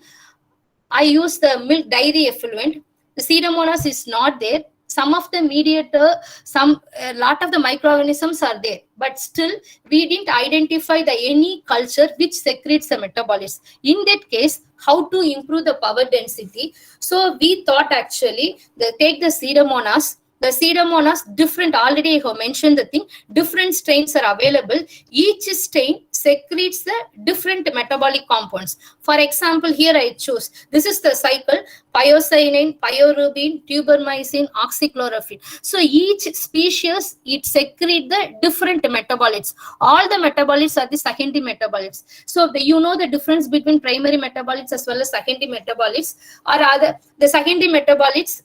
S2: I use the milk dairy effluent, the pseudomonas is not there. Some of the mediator, a lot of the microorganisms are there, but still we didn't identify any culture which secretes the metabolites. In that case, how to improve the power density? So we thought actually, take the pseudomonas. The pseudomonas, different, already I have mentioned the thing, different strains are available. Each strain secretes the different metabolic compounds. For example, here I choose, this is the cycle, pyocyanine, pyorubin, tubermycin, oxychlorophyll. So each species, it secretes the different metabolites. All the metabolites are the secondary metabolites. So you know the difference between primary metabolites as well as secondary metabolites, or rather the secondary metabolites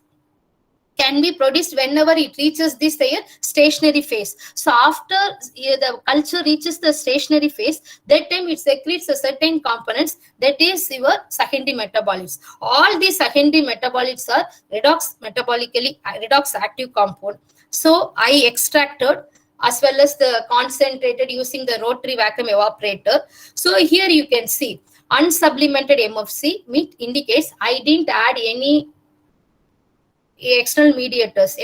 S2: can be produced whenever it reaches this stationary phase. So after the culture reaches the stationary phase, that time it secretes a certain components, that is your secondary metabolites. All these secondary metabolites are redox active compound. So I extracted as well as the concentrated using the rotary vacuum evaporator. So here you can see unsublimated MFC, which indicates I didn't add any external mediators.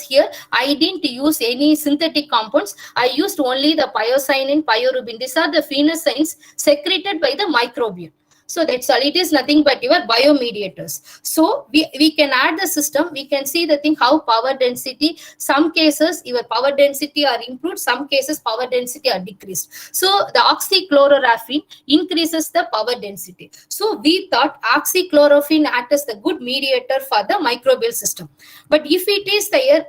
S2: Here I didn't use any synthetic compounds. I used only the pyocyanine, pyorubin. These are the phenoscience secreted by the microbiome. So that's all. It is nothing but your biomediators. So we can add the system. We can see the thing, how power density, some cases your power density are improved, some cases power density are decreased. So the oxychlorophene increases the power density. So we thought oxychlorophene acts as the good mediator for the microbial system. But if it is the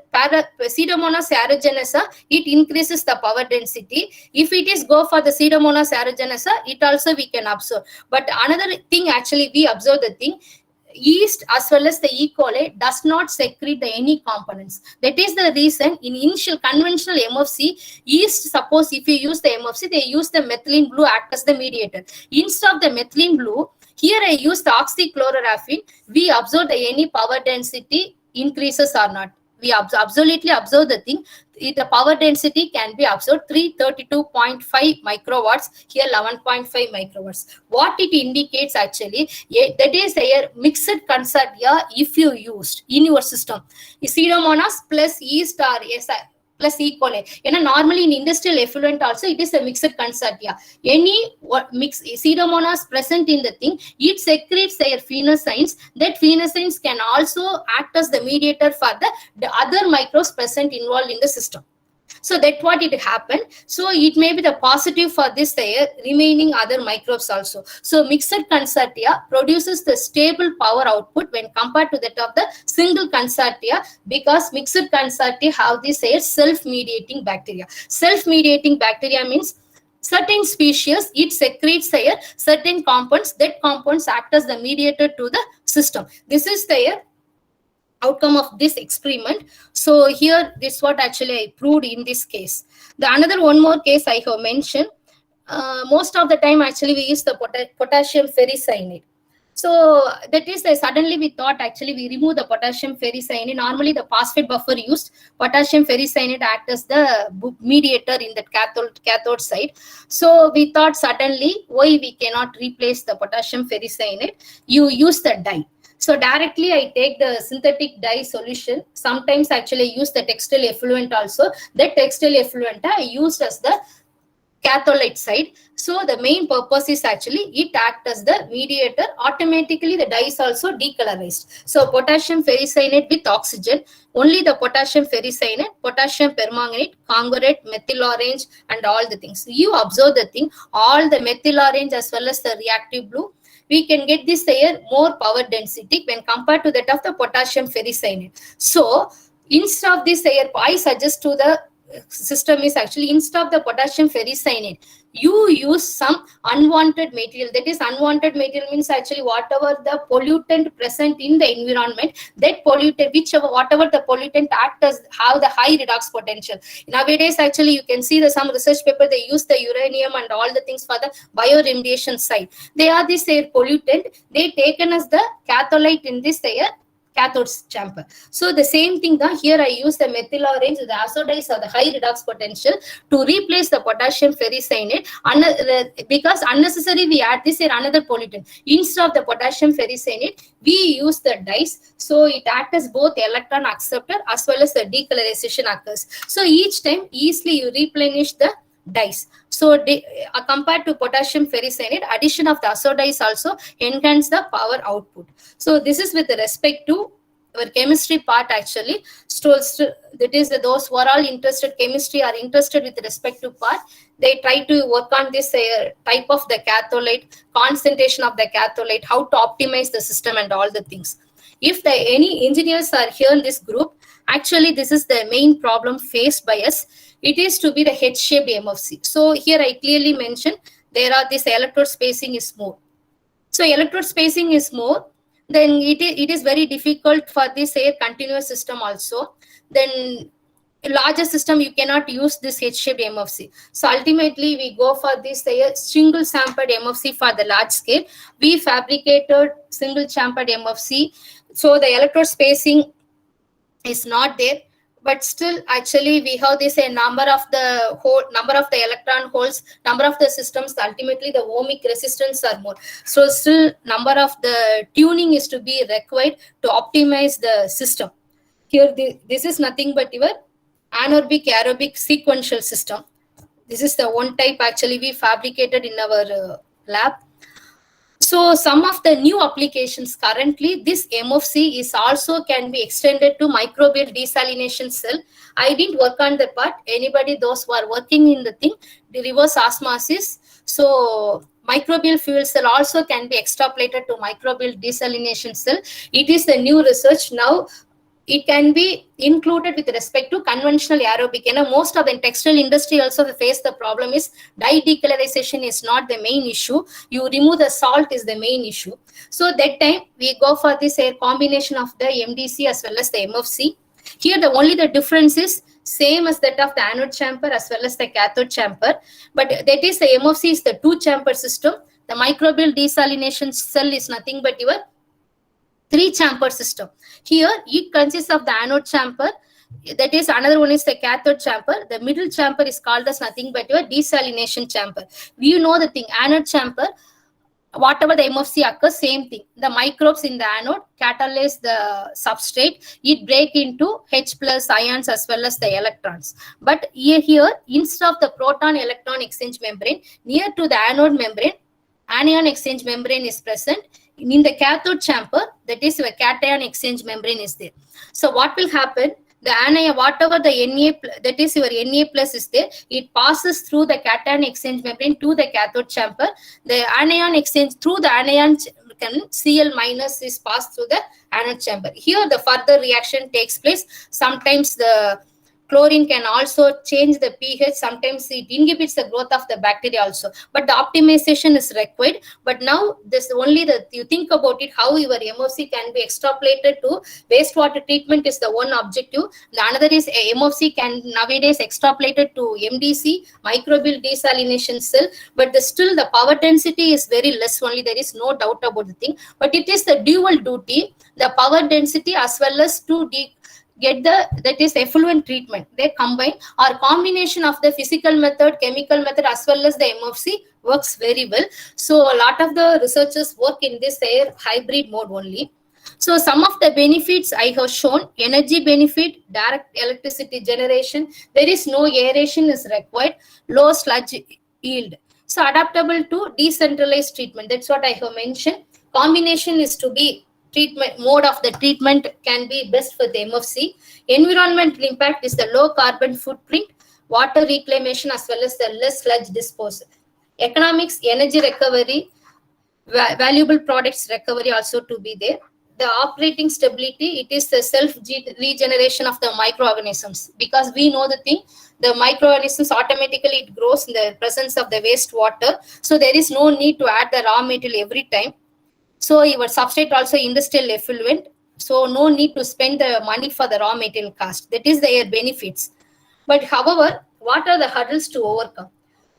S2: Pseudomonas aeruginosa, it increases the power density. If it is go for the Pseudomonas aeruginosa, it also we can observe. But another thing actually we observe the thing, yeast as well as the E. coli does not secrete any components. That is the reason in initial conventional MFC, yeast, suppose if you use the MFC, they use the methylene blue act as the mediator. Instead of the methylene blue, here I use the oxychlorophene. We observe any power density increases or not. We absolutely observe the thing. The power density can be observed 332.5 microwatts, here 11.5 microwatts. What it indicates actually, that is a mixed consortia if you used in your system. Pseudomonas plus yeast or plus E. coli. Normally in industrial effluent also it is a mixed consortia. Any mix Pseudomonas present in the thing, it secretes their phenoscience. That phenoscience can also act as the mediator for the other microbes present involved in the system. So that's what it happened. So it may be the positive for this remaining other microbes also. So mixed consortia produces the stable power output when compared to that of the single consortia, because mixed consortia have this self-mediating bacteria. Self-mediating bacteria means certain species, it secretes certain compounds. That compounds act as the mediator to the system. This is the outcome of this experiment. So here, this is what actually I proved in this case. The another one more case I have mentioned. Most of the time actually we use the potassium ferricyanide. So that is suddenly we thought actually we remove the potassium ferricyanide. Normally the phosphate buffer used, potassium ferricyanide act as the mediator in the cathode side. So we thought suddenly why we cannot replace the potassium ferricyanide, you use the dye. So directly I take the synthetic dye solution. Sometimes actually I use the textile effluent also. That textile effluent I used as the catholyte side. So the main purpose is actually it act as the mediator. Automatically the dye is also decolorized. So potassium ferricyanide with oxygen, only the potassium ferricyanide, potassium permanganate, conguarate, methyl orange, and all the things. You observe the thing, all the methyl orange as well as the reactive blue, we can get this more power density when compared to that of the potassium ferricyanide. So instead of this I suggest to the system is actually instead of the potassium ferricyanide, you use some unwanted material. That is, unwanted material means actually whatever the pollutant present in the environment, that pollutant, whatever the pollutant act as have the high redox potential. Nowadays actually you can see some research paper, they use the uranium and all the things for the bioremediation side. They are this pollutant, they taken as the catholyte in this cathode chamber. So the same thing here I use the methyl orange, the azodides or the high redox potential to replace the potassium ferricyanide, because unnecessary we add this another pollutant. Instead of the potassium ferricyanide, we use the dyes. So it acts as both electron acceptor as well as the decolorization occurs. So each time easily you replenish the dyes. So compared to potassium ferricyanide, addition of the azodides also enhance the power output. So this is with respect to our chemistry part actually. So that is those who are all interested chemistry are interested with respect to part, they try to work on this type of the catholyte, concentration of the catholyte, how to optimize the system and all the things. If any engineers are here in this group, actually this is the main problem faced by us. It is to be the H-shaped MFC. So here I clearly mentioned there are this electrode spacing is more. So electrode spacing is more, then it is very difficult for this continuous system also. Then a larger system you cannot use this H-shaped MFC. So ultimately we go for this single chamfered MFC for the large scale. We fabricated single chamfered MFC. So the electrode spacing is not there, but still actually we have this number of the electron holes, number of the systems, ultimately the ohmic resistance are more. So still number of the tuning is to be required to optimize the system. Here this is nothing but your anaerobic aerobic sequential system. This is the one type actually we fabricated in our lab. So some of the new applications currently, this MFC is also can be extended to microbial desalination cell. I didn't work on the part. Anybody, those who are working in the thing, the reverse osmosis. So microbial fuel cell also can be extrapolated to microbial desalination cell. It is the new research now. It can be included with respect to conventional aerobic. Most of the textile industry also face the problem is dye decolorization is not the main issue. You remove the salt is the main issue. So that time we go for this combination of the MDC as well as the MFC. Here only the difference is same as that of the anode chamber as well as the cathode chamber. But that is the MFC is the 2-chamber system. The microbial desalination cell is nothing but your 3-chamber system. Here it consists of the anode chamber, that is another one is the cathode chamber. The middle chamber is called as nothing but your desalination chamber. You know the thing, anode chamber, whatever the MFC occurs, same thing. The microbes in the anode catalyze the substrate, it break into H+ ions as well as the electrons. But here instead of the proton electron exchange membrane, near to the anode membrane, anion exchange membrane is present. In the cathode chamber, that is your cation exchange membrane is there. So what will happen? The anion, whatever the Na, that is your Na plus is there, it passes through the cation exchange membrane to the cathode chamber. The anion exchange through the anion Cl minus is passed through the anode chamber. Here the further reaction takes place. Sometimes the chlorine can also change the pH. Sometimes it inhibits the growth of the bacteria also. But the optimization is required. But now this only that you think about it, how your MOC can be extrapolated to wastewater treatment is the one objective. The another is MOC can nowadays extrapolated to MDC, microbial desalination cell. But still the power density is very less only. There is no doubt about the thing. But it is the dual duty, the power density as well as to get the that is effluent treatment. They combine or combination of the physical method, chemical method as well as the MFC works very well. So a lot of the researchers work in this air hybrid mode only. So some of the benefits I have shown: energy benefit, direct electricity generation, there is no aeration is required, low sludge yield. So adaptable to decentralized treatment, that's what I have mentioned. Combination is to be treatment mode of the treatment can be best for the MFC. Environmental impact is the low carbon footprint, water reclamation as well as the less sludge disposal. Economics, energy recovery, valuable products recovery also to be there. The operating stability, it is the self regeneration of the microorganisms, because we know the thing, the microorganisms automatically it grows in the presence of the wastewater. So there is no need to add the raw material every time. So your substrate also industrial effluent. So no need to spend the money for the raw material cost. That is their benefits. But however, what are the hurdles to overcome?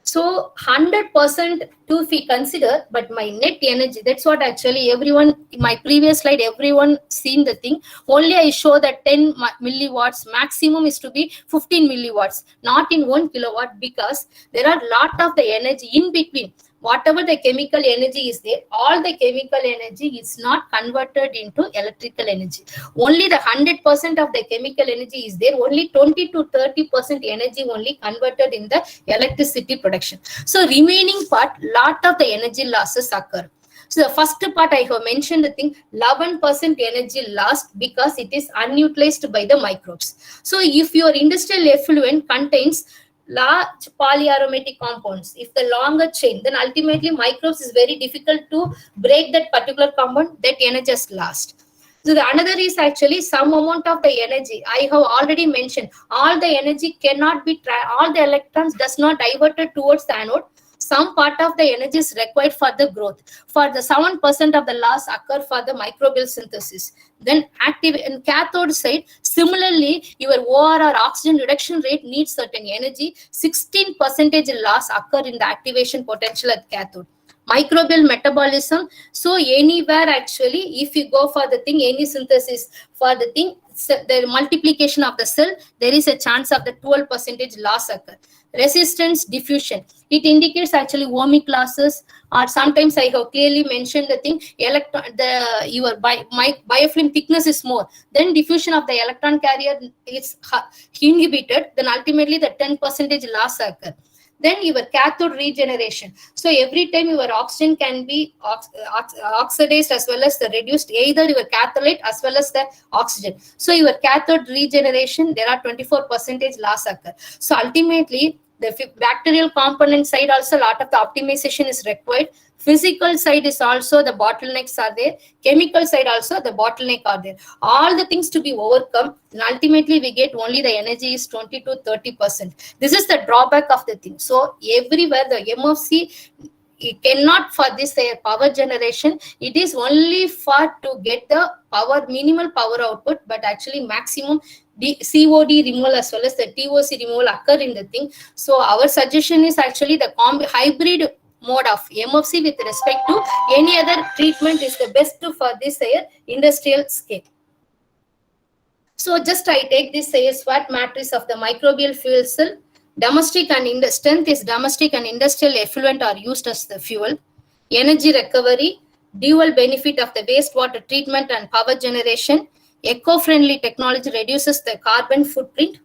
S2: So 100% to if we consider, but my net energy, that's what actually everyone, in my previous slide, everyone seen the thing. Only I show that 10 milliwatts, maximum is to be 15 milliwatts, not in 1 kilowatt, because there are lot of the energy in between. Whatever the chemical energy is there, all the chemical energy is not converted into electrical energy. Only the 100% of the chemical energy is there. Only 20 to 30% energy only converted in the electricity production. So remaining part, lot of the energy losses occur. So the first part I have mentioned the thing, 11% energy lost because it is unutilized by the microbes. So if your industrial effluent contains large polyaromatic compounds, if the longer chain, then ultimately microbes is very difficult to break that particular compound, that energy is lost. So the another is actually some amount of the energy. I have already mentioned, all the energy cannot be, all the electrons does not diverted towards the anode. Some part of the energy is required for the growth. For the 7% of the loss occur for the microbial synthesis. Then active in cathode side, similarly, your OR or oxygen reduction rate needs certain energy. 16% loss occur in the activation potential at cathode. Microbial metabolism. So anywhere actually, if you go for the thing, any synthesis for the thing, the multiplication of the cell, there is a chance of the 12% loss occur. Resistance diffusion, it indicates actually ohmic losses, or sometimes I have clearly mentioned the thing, electron, your biofilm thickness is more, then diffusion of the electron carrier is inhibited, then ultimately the 10% loss occur. Then your cathode regeneration. So every time your oxygen can be oxidized as well as the reduced, either your catholyte as well as the oxygen. So your cathode regeneration, there are 24% loss occur. So ultimately, the bacterial component side also a lot of the optimization is required. Physical side is also the bottlenecks are there. Chemical side also the bottleneck are there. All the things to be overcome, and ultimately we get only the energy is 20 to 30%. This is the drawback of the thing. So everywhere the MFC, it cannot for this power generation, it is only for to get the power, minimal power output, but actually maximum COD removal as well as the TOC removal occur in the thing. So our suggestion is actually the hybrid mode of MFC with respect to any other treatment is the best for this industrial scale. So just I take this SWOT matrix of the microbial fuel cell. Domestic and strength is domestic and industrial effluent are used as the fuel. Energy recovery, dual benefit of the wastewater treatment and power generation. Eco-friendly technology reduces the carbon footprint.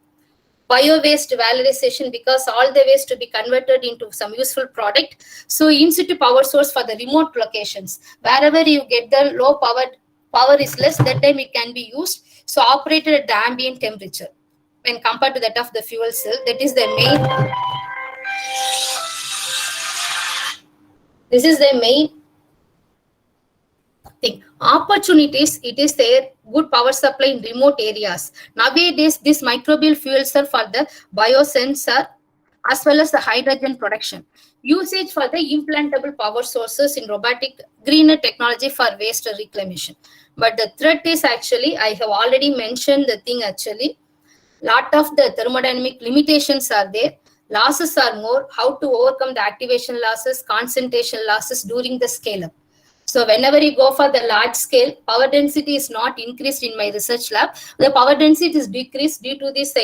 S2: Bio-waste valorization, because all the waste to be converted into some useful product. So in situ power source for the remote locations. Wherever you get the low power power is less, that time it can be used. So operated at the ambient temperature when compared to that of the fuel cell. That is the main. This is the main thing. Opportunities, it is there, good power supply in remote areas. Nowadays, this microbial fuel cell for the biosensor as well as the hydrogen production. Usage for the implantable power sources in robotic greener technology for waste reclamation. But the threat is actually, I have already mentioned the thing actually, lot of the thermodynamic limitations are there. Losses are more. How to overcome the activation losses, concentration losses during the scale up. So whenever you go for the large scale, power density is not increased in my research lab. The power density is decreased due to this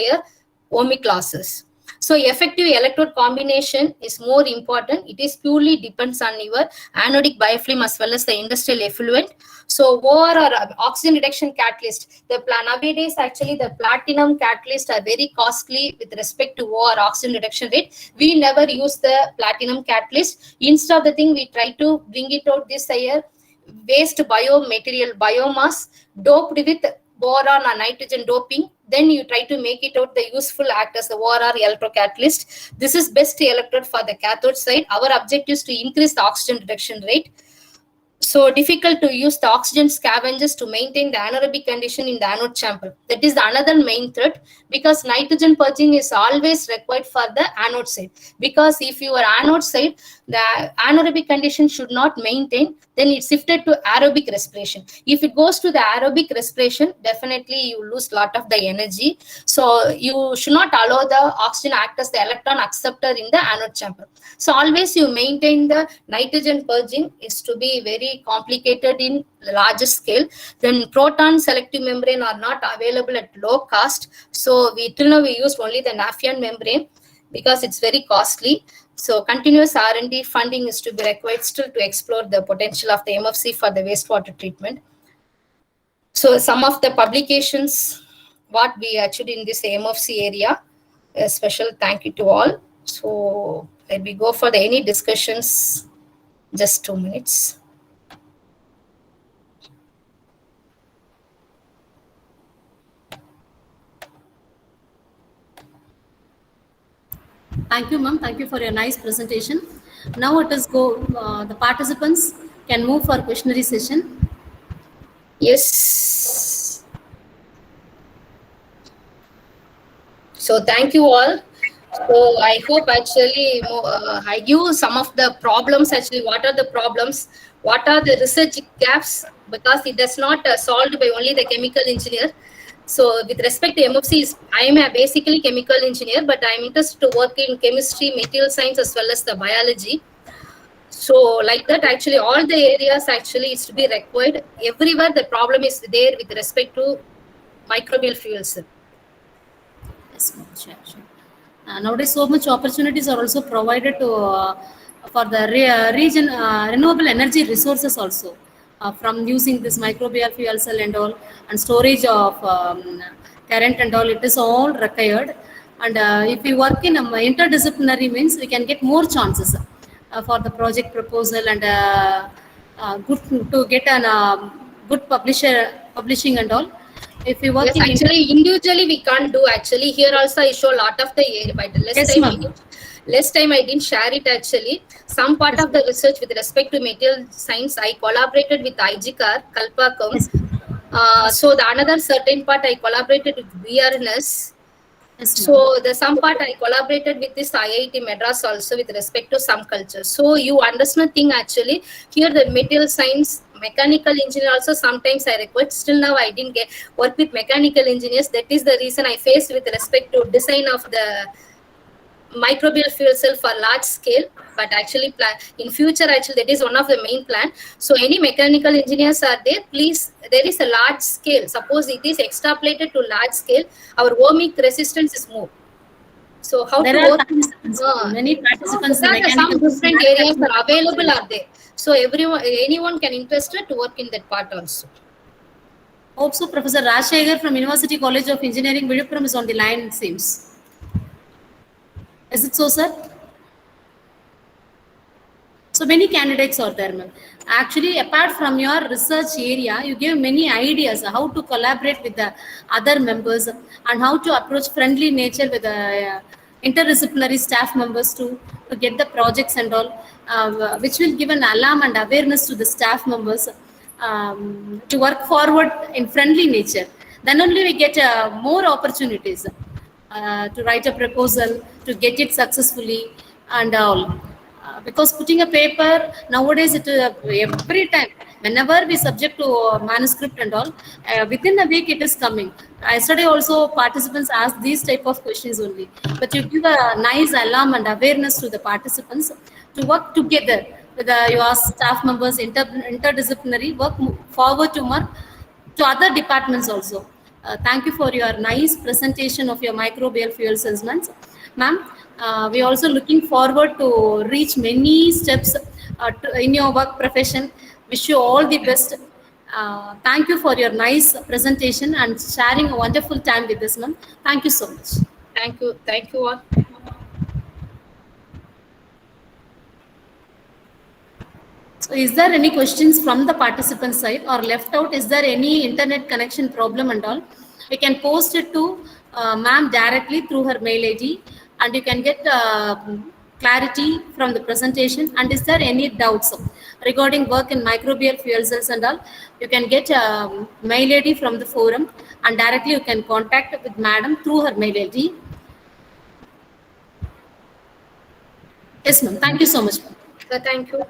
S2: ohmic losses. So effective electrode combination is more important. It is purely depends on your anodic biofilm as well as the industrial effluent. So OR or oxygen reduction catalyst, nowadays actually the platinum catalysts are very costly with respect to OR oxygen reduction rate. We never use the platinum catalyst. Instead of the thing, we try to bring it out this waste biomaterial biomass doped with boron or nitrogen doping. Then you try to make it out the useful act as the OR electrocatalyst. This is best electrode for the cathode side. Our objective is to increase the oxygen reduction rate. So difficult to use the oxygen scavengers to maintain the anaerobic condition in the anode chamber. That is another main threat, because nitrogen purging is always required for the anode side. Because if your anode side, the anaerobic condition should not maintain, then it's shifted to aerobic respiration. If it goes to the aerobic respiration, definitely you lose a lot of the energy. So you should not allow the oxygen act as the electron acceptor in the anode chamber. So always you maintain the nitrogen purging is to be very complicated in larger scale. Then proton selective membrane are not available at low cost. So till now we used only the Nafion membrane because it's very costly. So continuous R&D funding is to be required still to explore the potential of the MFC for the wastewater treatment. So some of the publications, what we achieved in this MFC area, a special thank you to all. So let me go for any discussions, just 2 minutes.
S1: Thank you, ma'am. Thank you for your nice presentation. Now let us go. The participants can move for questionnaire session.
S2: Yes. So thank you all. So I hope actually I give some of the problems actually. What are the problems? What are the research gaps? Because it does not solved by only the chemical engineer. So with respect to MFC, I am basically chemical engineer, but I am interested to work in chemistry, material science, as well as the biology. So like that, actually, all the areas actually is to be required. Everywhere the problem is there with respect to microbial fuel cell.
S1: Yes, ma'am. Sure. Nowadays, so much opportunities are also provided to for the region renewable energy resources also. From using this microbial fuel cell and all, and storage of current and all, it is all required. And if we work in interdisciplinary means, we can get more chances for the project proposal and good to get an good publishing and all. If we work
S2: Yes, actually individually we can't do. Actually here also I show a lot of the area, but less time I didn't share it actually. Some part of the research with respect to material science, I collaborated with IGCAR, Kalpakam. So the another certain part I collaborated with VRNS. So the some part I collaborated with this IIT Madras also with respect to some culture. So you understand thing actually. Here the material science, mechanical engineer also sometimes I require. Still now I didn't get work with mechanical engineers. That is the reason I faced with respect to design of the microbial fuel cell for large scale. But actually in future actually that is one of the main plan. So any mechanical engineers are there, please, there is a large scale. Suppose it is extrapolated to large scale, our ohmic resistance is more. So how
S1: there
S2: to
S1: are
S2: work?
S1: many participants.
S2: Some different areas are available are there. So anyone can interested to work in that part also.
S1: Hope so. Professor Rajshekhar from University College of Engineering, Viluppuram is on the line, it seems. Is it so, sir? So many candidates are there, ma'am. Actually, apart from your research area, you give many ideas how to collaborate with the other members and how to approach friendly nature with the interdisciplinary staff members to get the projects and all, which will give an alarm and awareness to the staff members to work forward in friendly nature. Then only we get more opportunities to write a proposal, to get it successfully and all. Because putting a paper nowadays, it every time, whenever we subject to manuscript and all, within a week it is coming. Yesterday also participants asked these type of questions only, but you give a nice alarm and awareness to the participants to work together with your staff members, interdisciplinary work forward to other departments also. Thank you for your nice presentation of your microbial fuel assessments, ma'am. We also looking forward to reach many steps in your work profession. Wish you all the best. Thank you for your nice presentation and sharing a wonderful time with us, ma'am. Thank you so much.
S2: Thank you all.
S1: So is there any questions from the participant side or left out? Is there any internet connection problem and all? You can post it to ma'am directly through her mail ID, and you can get clarity from the presentation. And is there any doubts regarding work in microbial fuel cells and all? You can get mail ID from the forum, and directly you can contact with madam through her mail ID. Yes, ma'am. Thank you so much, ma'am.
S2: Thank you.